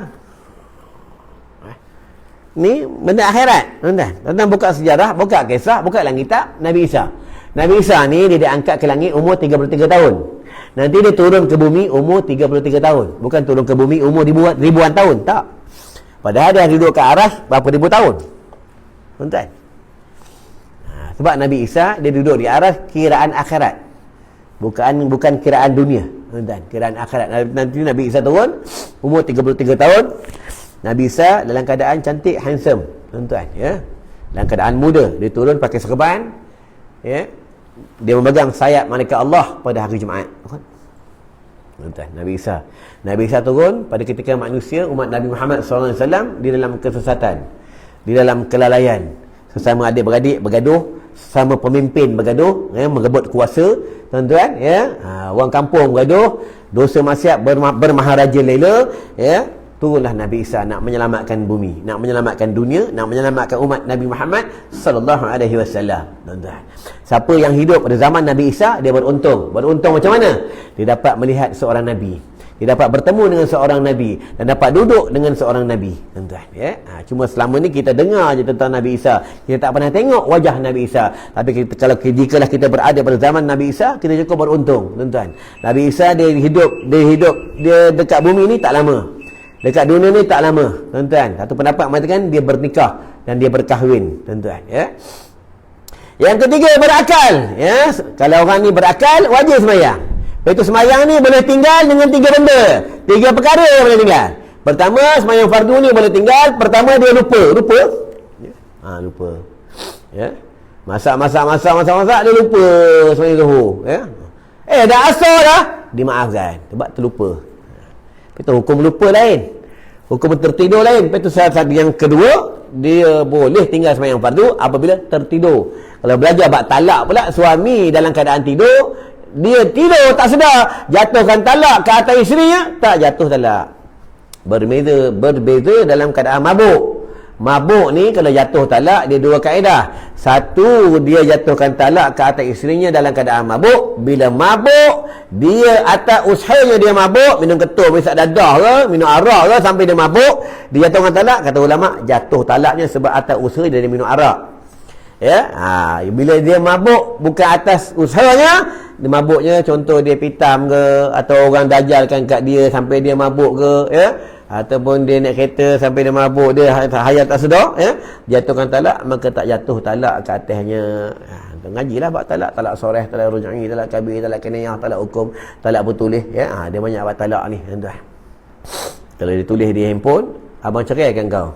Ni benda akhirat, tuan-tuan. Tuan-tuan buka sejarah, buka kisah, buka dalam kitab Nabi Isa. Nabi Isa ni dia diangkat ke langit umur 33 tahun. Nanti dia turun ke bumi umur 33 tahun. Bukan turun ke bumi umur ribuan tahun, tak. Padahal dia duduk ke aras berapa ribu tahun, tuan-tuan. Sebab Nabi Isa dia duduk di aras kiraan akhirat. Bukan kiraan dunia, tuan-tuan. Kiraan akhirat. Nanti Nabi Isa turun umur 33 tahun. Nabi Isa dalam keadaan cantik, handsome, tuan-tuan, ya. Dalam keadaan muda, dia turun pakai serban, ya. Dia memegang sayap malaikat Allah pada hari Jumaat, tuan-tuan. Nabi Isa turun pada ketika manusia umat Nabi Muhammad SAW di dalam kesesatan, di dalam kelalaian. Sesama adik-beradik bergaduh, sesama pemimpin bergaduh, ya, merebut kuasa, tuan-tuan, ya. Orang kampung bergaduh, dosa maksiat bermaharaja lela, ya. Turunlah Nabi Isa nak menyelamatkan bumi, nak menyelamatkan dunia, nak menyelamatkan umat Nabi Muhammad sallallahu alaihi wasallam, tuan-tuan. Siapa yang hidup pada zaman Nabi Isa, dia beruntung. Beruntung macam mana? Dia dapat melihat seorang nabi. Dia dapat bertemu dengan seorang nabi dan dapat duduk dengan seorang nabi, tuan-tuan, ya. Cuma selama ni kita dengar je tentang Nabi Isa. Kita tak pernah tengok wajah Nabi Isa. Tapi jikalau kita berada pada zaman Nabi Isa, kita cukup beruntung, tuan-tuan. Nabi Isa dia dekat bumi ni tak lama. Dekat dunia ni tak lama, tuan-tuan. Satu pendapat mengatakan dia bernikah dan dia berkahwin, tuan-tuan, ya. Yang ketiga, berakal, ya. Kalau orang ni berakal, wajib sembahyang. Lepas tu sembahyang ni boleh tinggal dengan 3 benda. 3 perkara yang boleh tinggal. Pertama, sembahyang fardu ni boleh tinggal. Pertama, dia lupa. Lupa. Ya. Masak dia lupa sembahyang zuhur, ya. Dah asar dah, dimaafkan sebab terlupa. Itu hukum lupa lain, hukum tertidur lain. Itu saat yang kedua, dia boleh tinggal sembahyang fardu apabila tertidur. Kalau belajar bab talak pula, suami dalam keadaan tidur, dia tidur tak sedar, jatuhkan talak ke atas isterinya, tak jatuh talak. Berbeza dalam keadaan mabuk. Mabuk ni kalau jatuh talak, dia 2 kaedah. Satu, dia jatuhkan talak ke atas isterinya dalam keadaan mabuk. Bila mabuk, dia atas usahanya dia mabuk, minum ketul, mesak dadah ke, minum arak ke, sampai dia mabuk, dia jatuhkan talak. Kata ulama, jatuh talaknya sebab atas usaha dia minum arak. Ya, bila dia mabuk bukan atas usahanya, dia mabuknya contoh dia pitam ke, atau orang dajalkan kat dia sampai dia mabuk ke, ya, ataupun dia naik kereta sampai dia mabuk, dia hayat tak sedar, ya, jatuhkan talak, maka tak jatuh talak ke atasnya. Ngajilah bab talak, talak soreh, talak ruj'i, talak kabir, talak kinayah, talak hukum, talak bertulis, ya. Dia banyak bab talak ni, tuan. Kalau dia tulis di handphone, abang ceraikan kau.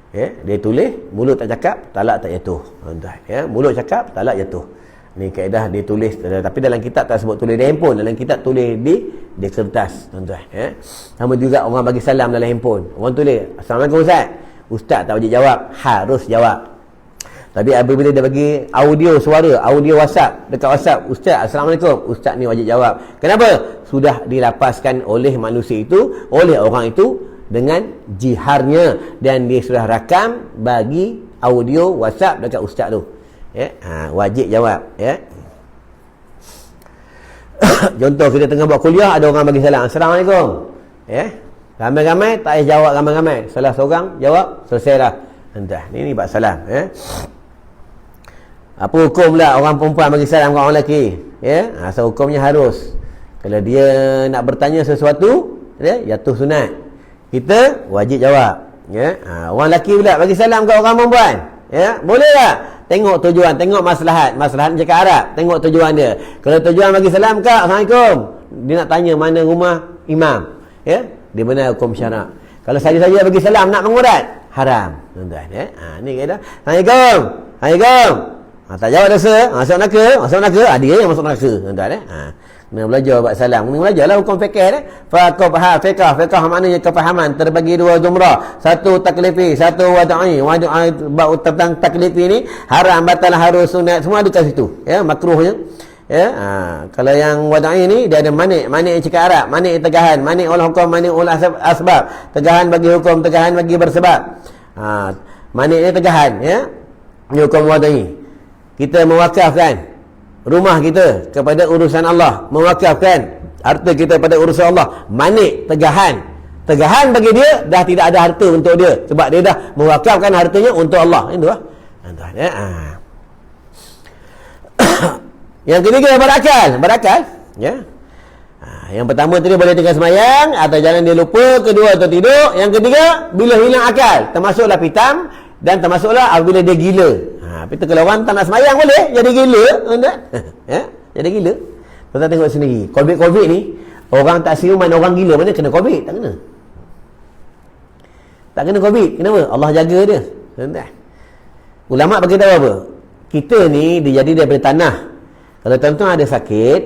Ya, dia tulis, mulut tak cakap, talak tak jatuh, tuan. Ya, mulut cakap, talak jatuh. Ni kaedah dia tulis, tapi dalam kitab tak sebut tulis di handphone, dalam kitab tulis di kertas, tuan-tuan. Ya. Sama juga orang bagi salam dalam handphone. Orang tulis, "Assalamualaikum Ustaz." Ustaz tak wajib jawab, harus jawab. Tapi apabila dia bagi audio suara, audio WhatsApp, dekat WhatsApp, "Ustaz, Assalamualaikum." Ustaz ni wajib jawab. Kenapa? Sudah dilapaskan oleh manusia itu, oleh orang itu dengan jiharnya, dan dia sudah rakam bagi audio WhatsApp dekat ustaz tu. Ya, wajib jawab, ya. Contoh kita tengah buat kuliah, ada orang bagi salam, "Assalamualaikum." Ya. Ramai-ramai tak payah jawab, ramai-ramai. Salah seorang jawab, selesai dah. Entah, ni bab salam, ya. Apa hukum pula orang perempuan bagi salam kat orang lelaki? Ya, asal hukumnya harus. Kalau dia nak bertanya sesuatu, ya, jatuh sunat. Kita wajib jawab, ya. Orang lelaki pula bagi salam ke orang perempuan, ya, boleh tak? Tengok tujuan, tengok maslahat cakap Arab, tengok tujuan dia. Kalau tujuan bagi salam, "Kak, Assalamualaikum," dia nak tanya mana rumah imam, ya, di mana hukum syarak. Kalau saja-saja bagi salam nak mengurat, haram, tuan-tuan, ya. Ni kaedah. "Assalamualaikum." "Assalamualaikum." Tak jawab dosa, masuk neraka, dia yang masuk neraka, tuan-tuan, ya. Kena belajar buat salam. Kena belajarlah hukum fiqh dia. Fiqh maknanya kefahaman terbagi dua jumrah. Satu taklifi, satu wada'i. Bab tentang taklifi ni haram, batal, harus, sunat, semua ada kat situ. Ya, makruhnya. Ya, kalau yang wada'i ni dia ada manik yang cakap Arab, manik tegahan, manik ul hukum, manik ul asbab. Tegahan bagi hukum, tegahan bagi bersebab. Manik ni tegahan, ya. Ni hukum wada'i. Kita mewakafkan rumah kita kepada urusan Allah, mewakafkan harta kita pada urusan Allah. Manik, tegahan bagi dia, dah tidak ada harta untuk dia, sebab dia dah mewakafkan hartanya untuk Allah. Itu lah, ya. Yang ketiga, berakal, ya. Yang pertama tadi boleh tinggal semayang atau jangan dia lupa. Kedua, atau tidur. Yang ketiga, bila hilang akal, termasuklah pitam, dan termasuklah apabila dia gila. Tapi kalau orang tak nak semayang boleh jadi gila, tuan-tuan. Ya, jadi gila. Tuan-tuan tengok sendiri. Covid ni, orang tak siuman orang gila, mana kena Covid? Tak kena. Tak kena Covid. Kenapa? Allah jaga dia, tuan-tuan. Ulama bagi tahu apa? Kita ni dijadi daripada tanah. Kalau tuan-tuan ada sakit,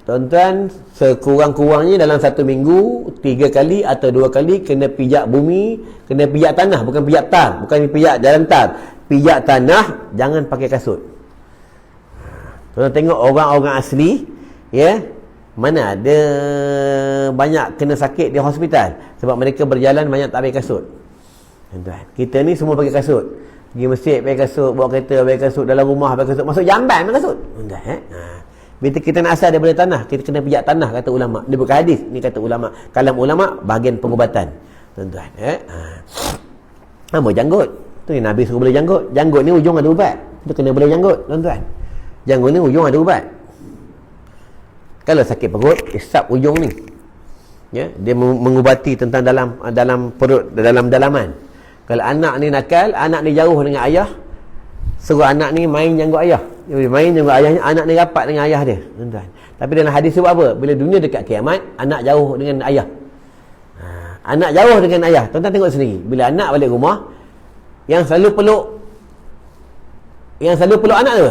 tuan-tuan sekurang-kurangnya dalam 1 minggu 3 kali atau 2 kali kena pijak bumi, kena pijak tanah, bukan pijak tar, bukan pijak jalan tar. Pijak tanah, jangan pakai kasut. Tuan tengok orang-orang asli, ya, mana ada banyak kena sakit di hospital sebab mereka berjalan banyak tak pakai kasut. Tuan, kita ni semua pakai kasut. Pergi masjid pakai kasut, bawa kereta pakai kasut, dalam rumah pakai kasut, masuk jamban pakai kasut. Tuan, bila kita nak asal daripada tanah, kita kena pijak tanah, kata ulama. Dia bukan hadis, ni kata ulama. Kalam ulama bahagian pengubatan. Tuan-tuan, apa janggut? Tu Nabi suruh boleh janggut. Janggut ni ujung ada ubat. Itu kena boleh janggut, tuan-tuan. Janggut ni ujung ada ubat. Kalau sakit perut, isap ujung ni. Ya, dia mengubati tentang dalam perut, dalam dalaman. Kalau anak ni nakal, anak ni jauh dengan ayah, suruh anak ni main janggut ayah. Dia main janggut ayahnya, anak ni rapat dengan ayah dia, tuan-tuan. Tapi dalam hadis sebut apa? Bila dunia dekat kiamat, anak jauh dengan ayah. Anak jauh dengan ayah. Tuan-tuan tengok sendiri. Bila anak balik rumah, yang selalu peluk anak tu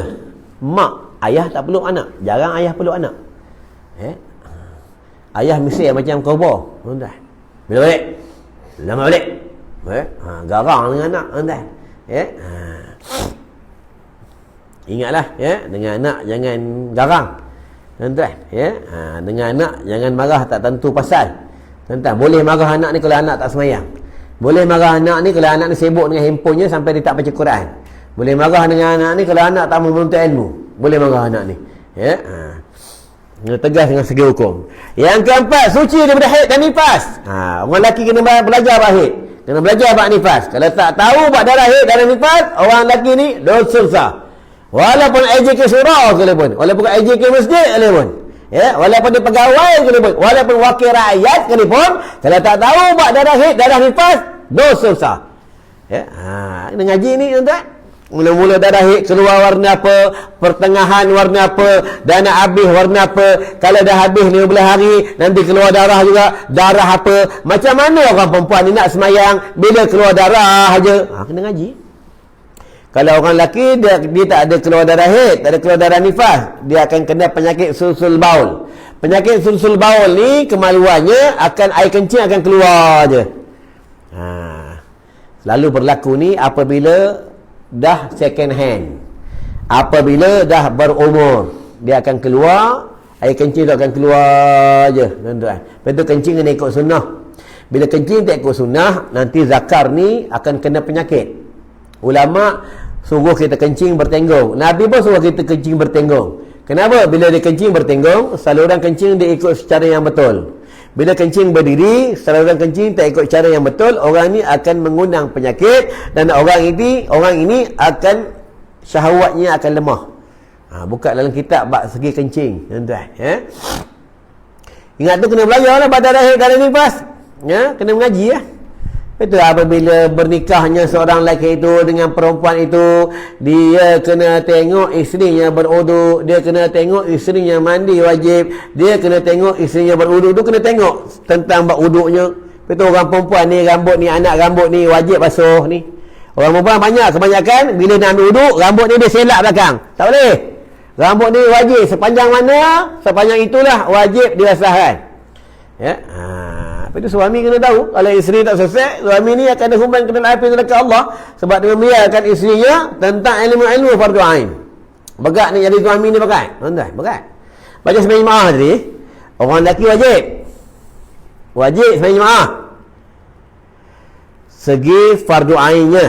mak. Ayah tak peluk anak, jarang ayah peluk anak. Ayah mesti macam kobor, tuan-tuan. Bila balik, lama balik, garang dengan anak, tuan-tuan. Ingatlah, ya, dengan anak jangan garang, tuan-tuan, ya. Dengan anak jangan marah tak tentu pasal, tuan-tuan. Boleh marah anak ni kalau anak tak semayang. Boleh marah anak ni kalau anak ni sibuk dengan handphonenya sampai dia tak baca Quran. Boleh marah dengan anak ni kalau anak tak menuntut ilmu. Boleh marah anak ni, ya. Tegas dengan segi hukum. Yang keempat, suci daripada haid dan nifas. Orang lelaki kena belajar bab haid, kena belajar bab nifas. Kalau tak tahu bab darah haid dan nifas, orang lelaki ni dosa besar. Walaupun AJK surau sekalipun, walaupun AJK masjid sekalipun, ya, walaupun dia pegawai sekalipun, walaupun wakil rakyat sekalipun, kalau tak tahu buat darah nifas, dosa besar. Ya, kena ngaji ni tuan-tuan. Mula-mula darah haid keluar warna apa, pertengahan warna apa, dan nak habis warna apa. Kalau dah habis 15 hari, nanti keluar darah juga, darah apa. Macam mana orang perempuan ni nak semayang bila keluar darah aja? Kena ngaji. Kalau orang lelaki dia tak ada keluar darah haid, tak ada keluar darah nifas, dia akan kena penyakit sulsul baul. Penyakit sulsul baul ni kemaluannya akan air kencing akan keluar je. Selalu berlaku ni apabila dah second hand, apabila dah berumur, dia akan keluar, air kencing tu akan keluar je, tuan-tuan. Lepas tu kencing kena ikut sunnah. Bila kencing tak ikut sunnah, nanti zakar ni akan kena penyakit. Ulama suruh kita kencing bertenggong, Nabi pun suruh kita kencing bertenggong. Kenapa? Bila dia kencing bertenggong, saluran kencing dia ikut secara yang betul. Bila kencing berdiri, saluran kencing tak ikut cara yang betul, orang ni akan mengundang penyakit, dan orang ini akan syahwatnya akan lemah. Buka dalam kitab bab segi kencing, tuan-tuan, ya. Ingat tu kena belajar lah pada darah nifas, ya, kena mengaji ya. Itu apabila bernikahnya seorang lelaki itu dengan perempuan itu, dia kena tengok isterinya berwuduk, dia kena tengok isterinya mandi wajib, dia kena tengok isterinya berwuduk, tu kena tengok tentang bab wuduknya. Itu orang perempuan ni, rambut ni, anak rambut ni wajib basuh ni. Orang perempuan banyak, kebanyakan bila nak ambil wuduk, rambut ni dia selak belakang. Tak boleh. Rambut ni wajib sepanjang mana, sepanjang itulah wajib dibasahkan. Ya. Lepas tu suami kena tahu, kalau isteri tak selesai, suami ni akan dihumban ke dalam api neraka Allah sebab dia membiarkan isterinya tentang ilmu fardu ain. Berat ni jadi suami ni berat. Tuan-tuan, berat. Baca sembahyang jemaah tadi, orang lelaki wajib sembahyang jemaah. Segi fardu ainnya,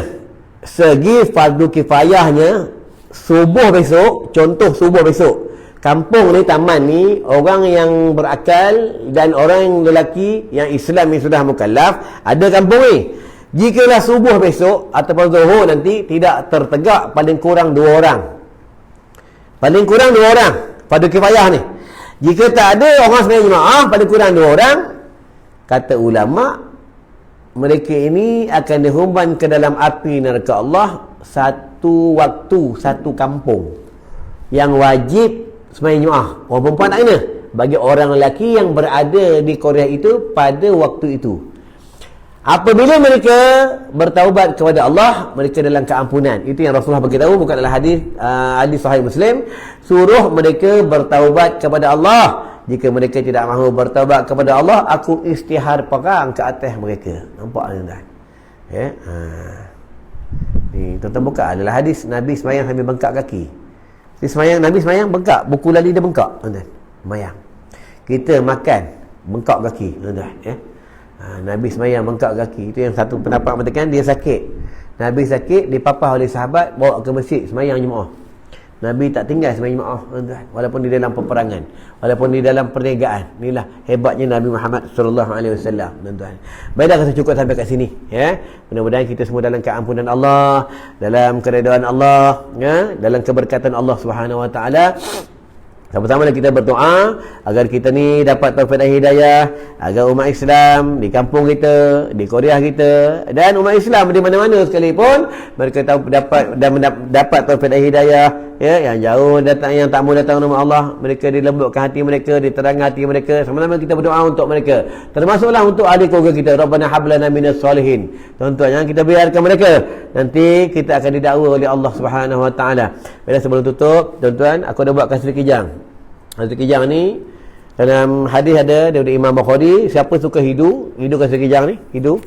segi fardu kifayahnya, subuh besok, contoh subuh besok, kampung ni, taman ni, orang yang berakal dan orang yang lelaki yang Islam yang sudah mukallaf ada kampung ni. Jikalau subuh besok ataupun zuhur nanti tidak tertegak paling kurang 2 orang. Paling kurang 2 orang pada kifayah ni. Jika tak ada orang sembahyang jemaah paling kurang 2 orang, kata ulama, mereka ini akan dihumban ke dalam api neraka Allah satu waktu, satu kampung. Yang wajib sembahyang jemaah, orang perempuan tak kena. Bagi orang lelaki yang berada di Korea itu pada waktu itu, apabila mereka bertaubat kepada Allah, mereka dalam keampunan. Itu yang Rasulullah beritahu, bukan dalam hadis sahih Muslim, suruh mereka bertaubat kepada Allah. Jika mereka tidak mahu bertaubat kepada Allah, aku istihar perang ke atas mereka. Nampak tuan-tuan? Ya. Ni tuan-tuan buka adalah hadis Nabi sembahyang sambil bengkak kaki. Nabi semayang bengkak, buku lali dia bengkak, tuan-tuan. Semayang. Kita makan bengkak kaki, tuan-tuan, ya. Nabi semayang bengkak kaki. Itu yang satu pendapat mengatakan dia sakit. Nabi sakit, dipapah oleh sahabat, bawa ke masjid semayang jemaah. Nabi tak tinggal semayang jemaah, tuan-tuan, walaupun di dalam peperangan, walaupun di dalam perniagaan. Inilah hebatnya Nabi Muhammad sallallahu alaihi wasallam, tuan-tuan. Baiklah, kita cukup sampai kat sini, ya. Mudah-mudahan kita semua dalam keampunan Allah, dalam keredaan Allah, ya, dalam keberkatan Allah Subhanahu wa taala. Sama-sama kita berdoa agar kita ni dapat taufik dan hidayah, agar umat Islam di kampung kita, di Korea kita, dan umat Islam di mana-mana sekalipun, mereka dapat taufik dan hidayah, ya, yang jauh datang, yang tak mau datang nama Allah, mereka dilembutkan hati mereka, diterangkan hati mereka. Sama-sama kita berdoa untuk mereka, termasuklah untuk ahli keluarga kita. Rabbana hab lana minas solihin. Tuan-tuan, jangan kita biarkan mereka, nanti kita akan didakwa oleh Allah Subhanahu wa taala. Bila sebelum tutup, tuan-tuan, aku dah buatkan sedikit kijang. Sedikit kijang ni dalam hadis ada daripada Imam Bukhari, siapa suka hidu kasih kijang ni, hidu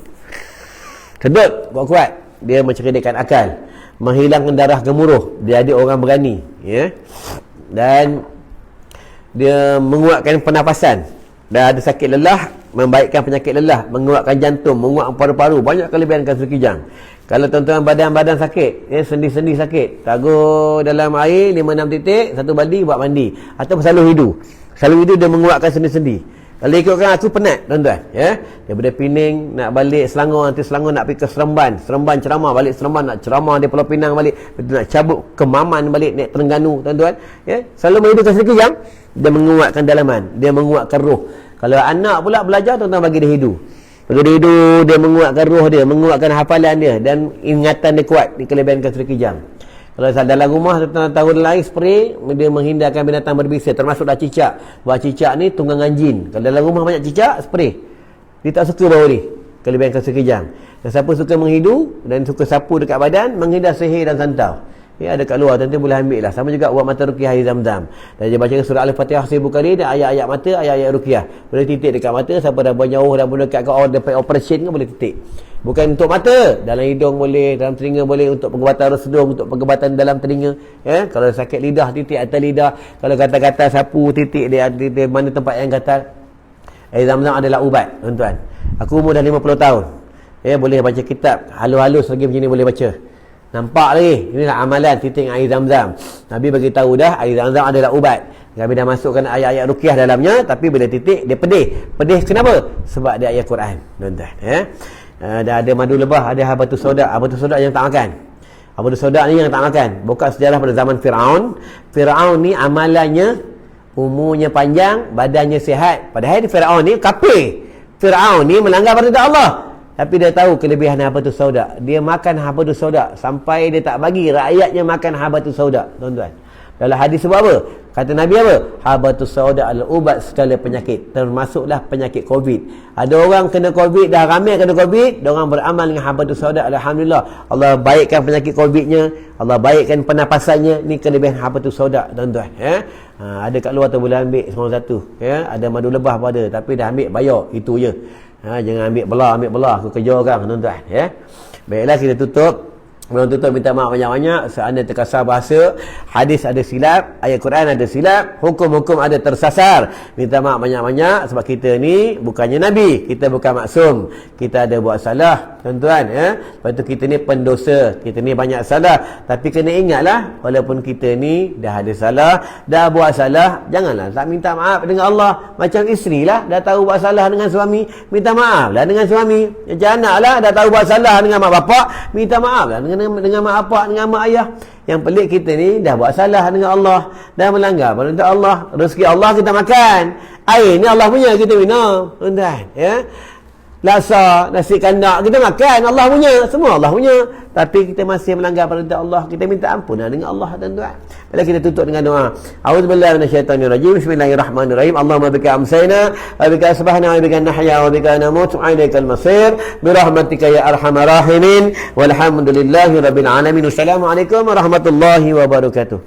sedut kuat-kuat, dia mencerdikkan akal, menghilangkan darah gemuruh, dia ada orang berani, ya, dan dia menguatkan pernafasan, dan ada sakit lelah, membaikkan penyakit lelah, menguatkan jantung, menguatkan paru-paru. Banyak kelebihan kasih kijang. Kalau tuan-tuan badan-badan sakit, ya, sendi-sendi sakit, tagur dalam air 5-6 titik, satu baldi buat mandi, atau selalu hidu dia menguatkan sendi-sendi. Kalau ikutkan aku penat, tuan-tuan. Ya? Daripada Pening nak balik Selangor, nanti Selangor nak pergi ke Seremban. Seremban ceramah, balik Seremban nak ceramah di Pulau Pinang balik. Lepas tu nak cabut ke Maman balik, naik Terengganu, tuan-tuan. Ya? Selalu menghidupkan sekejap, dia menguatkan dalaman, dia menguatkan roh. Kalau anak pula belajar, tuan-tuan bagi dia hidup. Bagi dia hidup, dia menguatkan roh dia, menguatkan hafalan dia, dan ingatan dia kuat, dikelebihankan sekejap. Kalau dalam rumah tuan-tuan tahu lain spray, dia menghindarkan binatang berbisa, termasuk dah cicak. Buat cicak ni tunggangan jin. Kalau dalam rumah banyak cicak, spray. Dia tak suka bau ni, kelebihan kesekejang. Dan siapa suka menghidu dan suka sapu dekat badan, menghindar sihir dan santau. Ya, ada kat luar, tuan-tuan boleh ambil lah. Sama juga buat mata ruqyah air Zam-Zam. Dan dia baca surah Al-Fatihah 1000 kali, dan ayat-ayat mata, ayat-ayat ruqyah. Boleh titik dekat mata, siapa dah jauh dah mendekat ke orang dapat operation ke, boleh titik. Bukan untuk mata, dalam hidung boleh, dalam telinga boleh, untuk pengobatan resdung, untuk pengobatan dalam telinga. Ya, kalau sakit lidah, titik atas lidah. Kalau gatal-gatal sapu, titik dia mana tempat yang gatal. Air Zam-Zam adalah ubat, tuan-tuan. Aku umur dah 50 tahun. Ya, boleh baca kitab halus-halus lagi macam ni boleh baca. Nampak lagi, inilah amalan titik air Zam-Zam. Nabi bagi tahu dah air Zam-Zam adalah ubat. Nabi dah masukkan ayat-ayat ruqyah dalamnya, tapi bila titik dia pedih. Pedih kenapa? Sebab dia ayat Quran, tuan-tuan. Ya. Dah ada madu lebah, ada habatus sauda. Habatus sauda yang tak makan. Habatus sauda ni yang tak makan. Bukan sejarah pada zaman Firaun. Firaun ni amalannya umurnya panjang, badannya sihat. Padahal Firaun ni kafir. Firaun ni melanggar perintah Allah. Tapi dia tahu kelebihan habatus sauda. Dia makan habatus sauda sampai dia tak bagi rakyatnya makan habatus sauda, tuan-tuan. Dalam hadis sebab apa? Kata Nabi apa? Habatus sauda adalah ubat segala penyakit, termasuklah penyakit Covid. Ada orang kena Covid, dah ramai kena Covid, dia orang beramal dengan habatus sauda, alhamdulillah. Allah baikkan penyakit Covidnya, Allah baikkan pernafasannya. Ni kelebihan habatus sauda, tuan-tuan. Ya? Ada kat luar tu boleh ambil semua satu. Ya? Ada madu lebah pun ada, tapi dah ambil bayar, itu je. Jangan ambil belah, aku kerja orang, tuan-tuan. Ya? Baiklah, kita tutup. Sebelum tutup, minta maaf banyak-banyak seandainya terkasar bahasa, hadis ada silap, ayat Quran ada silap, hukum-hukum ada tersasar. Minta maaf banyak-banyak sebab kita ni bukannya Nabi, kita bukan maksum, kita ada buat salah, tuan-tuan. Ya? Lepas tu kita ni pendosa, kita ni banyak salah. Tapi kena ingatlah, walaupun kita ni dah ada salah, dah buat salah, janganlah tak minta maaf dengan Allah. Macam isteri lah, dah tahu buat salah dengan suami, minta maaf lah dengan suami. Macam anak lah, dah tahu buat salah dengan mak bapak, minta maaf lah dengan mak bapak, dengan mak ayah. Yang pelik, kita ni dah buat salah dengan Allah, dah melanggar perintah Allah. Rezeki Allah kita makan, air ni Allah punya, kita minum, tuan-tuan. Ya, laksa, nasi kandak kita makan, Allah punya, semua Allah punya. Tapi kita masih melanggar perintah Allah, kita minta ampunan dengan Allah, tuan-tuan. Bila kita tutup dengan doa, a'udzubillahi minasyaitonirrajim, bismillahirrahmanirrahim, Allahumma bika amsayna wa bika asbahna wa bika nahya wa bika namutu wa ilaikal masir birahmatika ya arhamar rahimin walhamdulillahi rabbil alamin. Wassalamualaikum warahmatullahi wabarakatuh.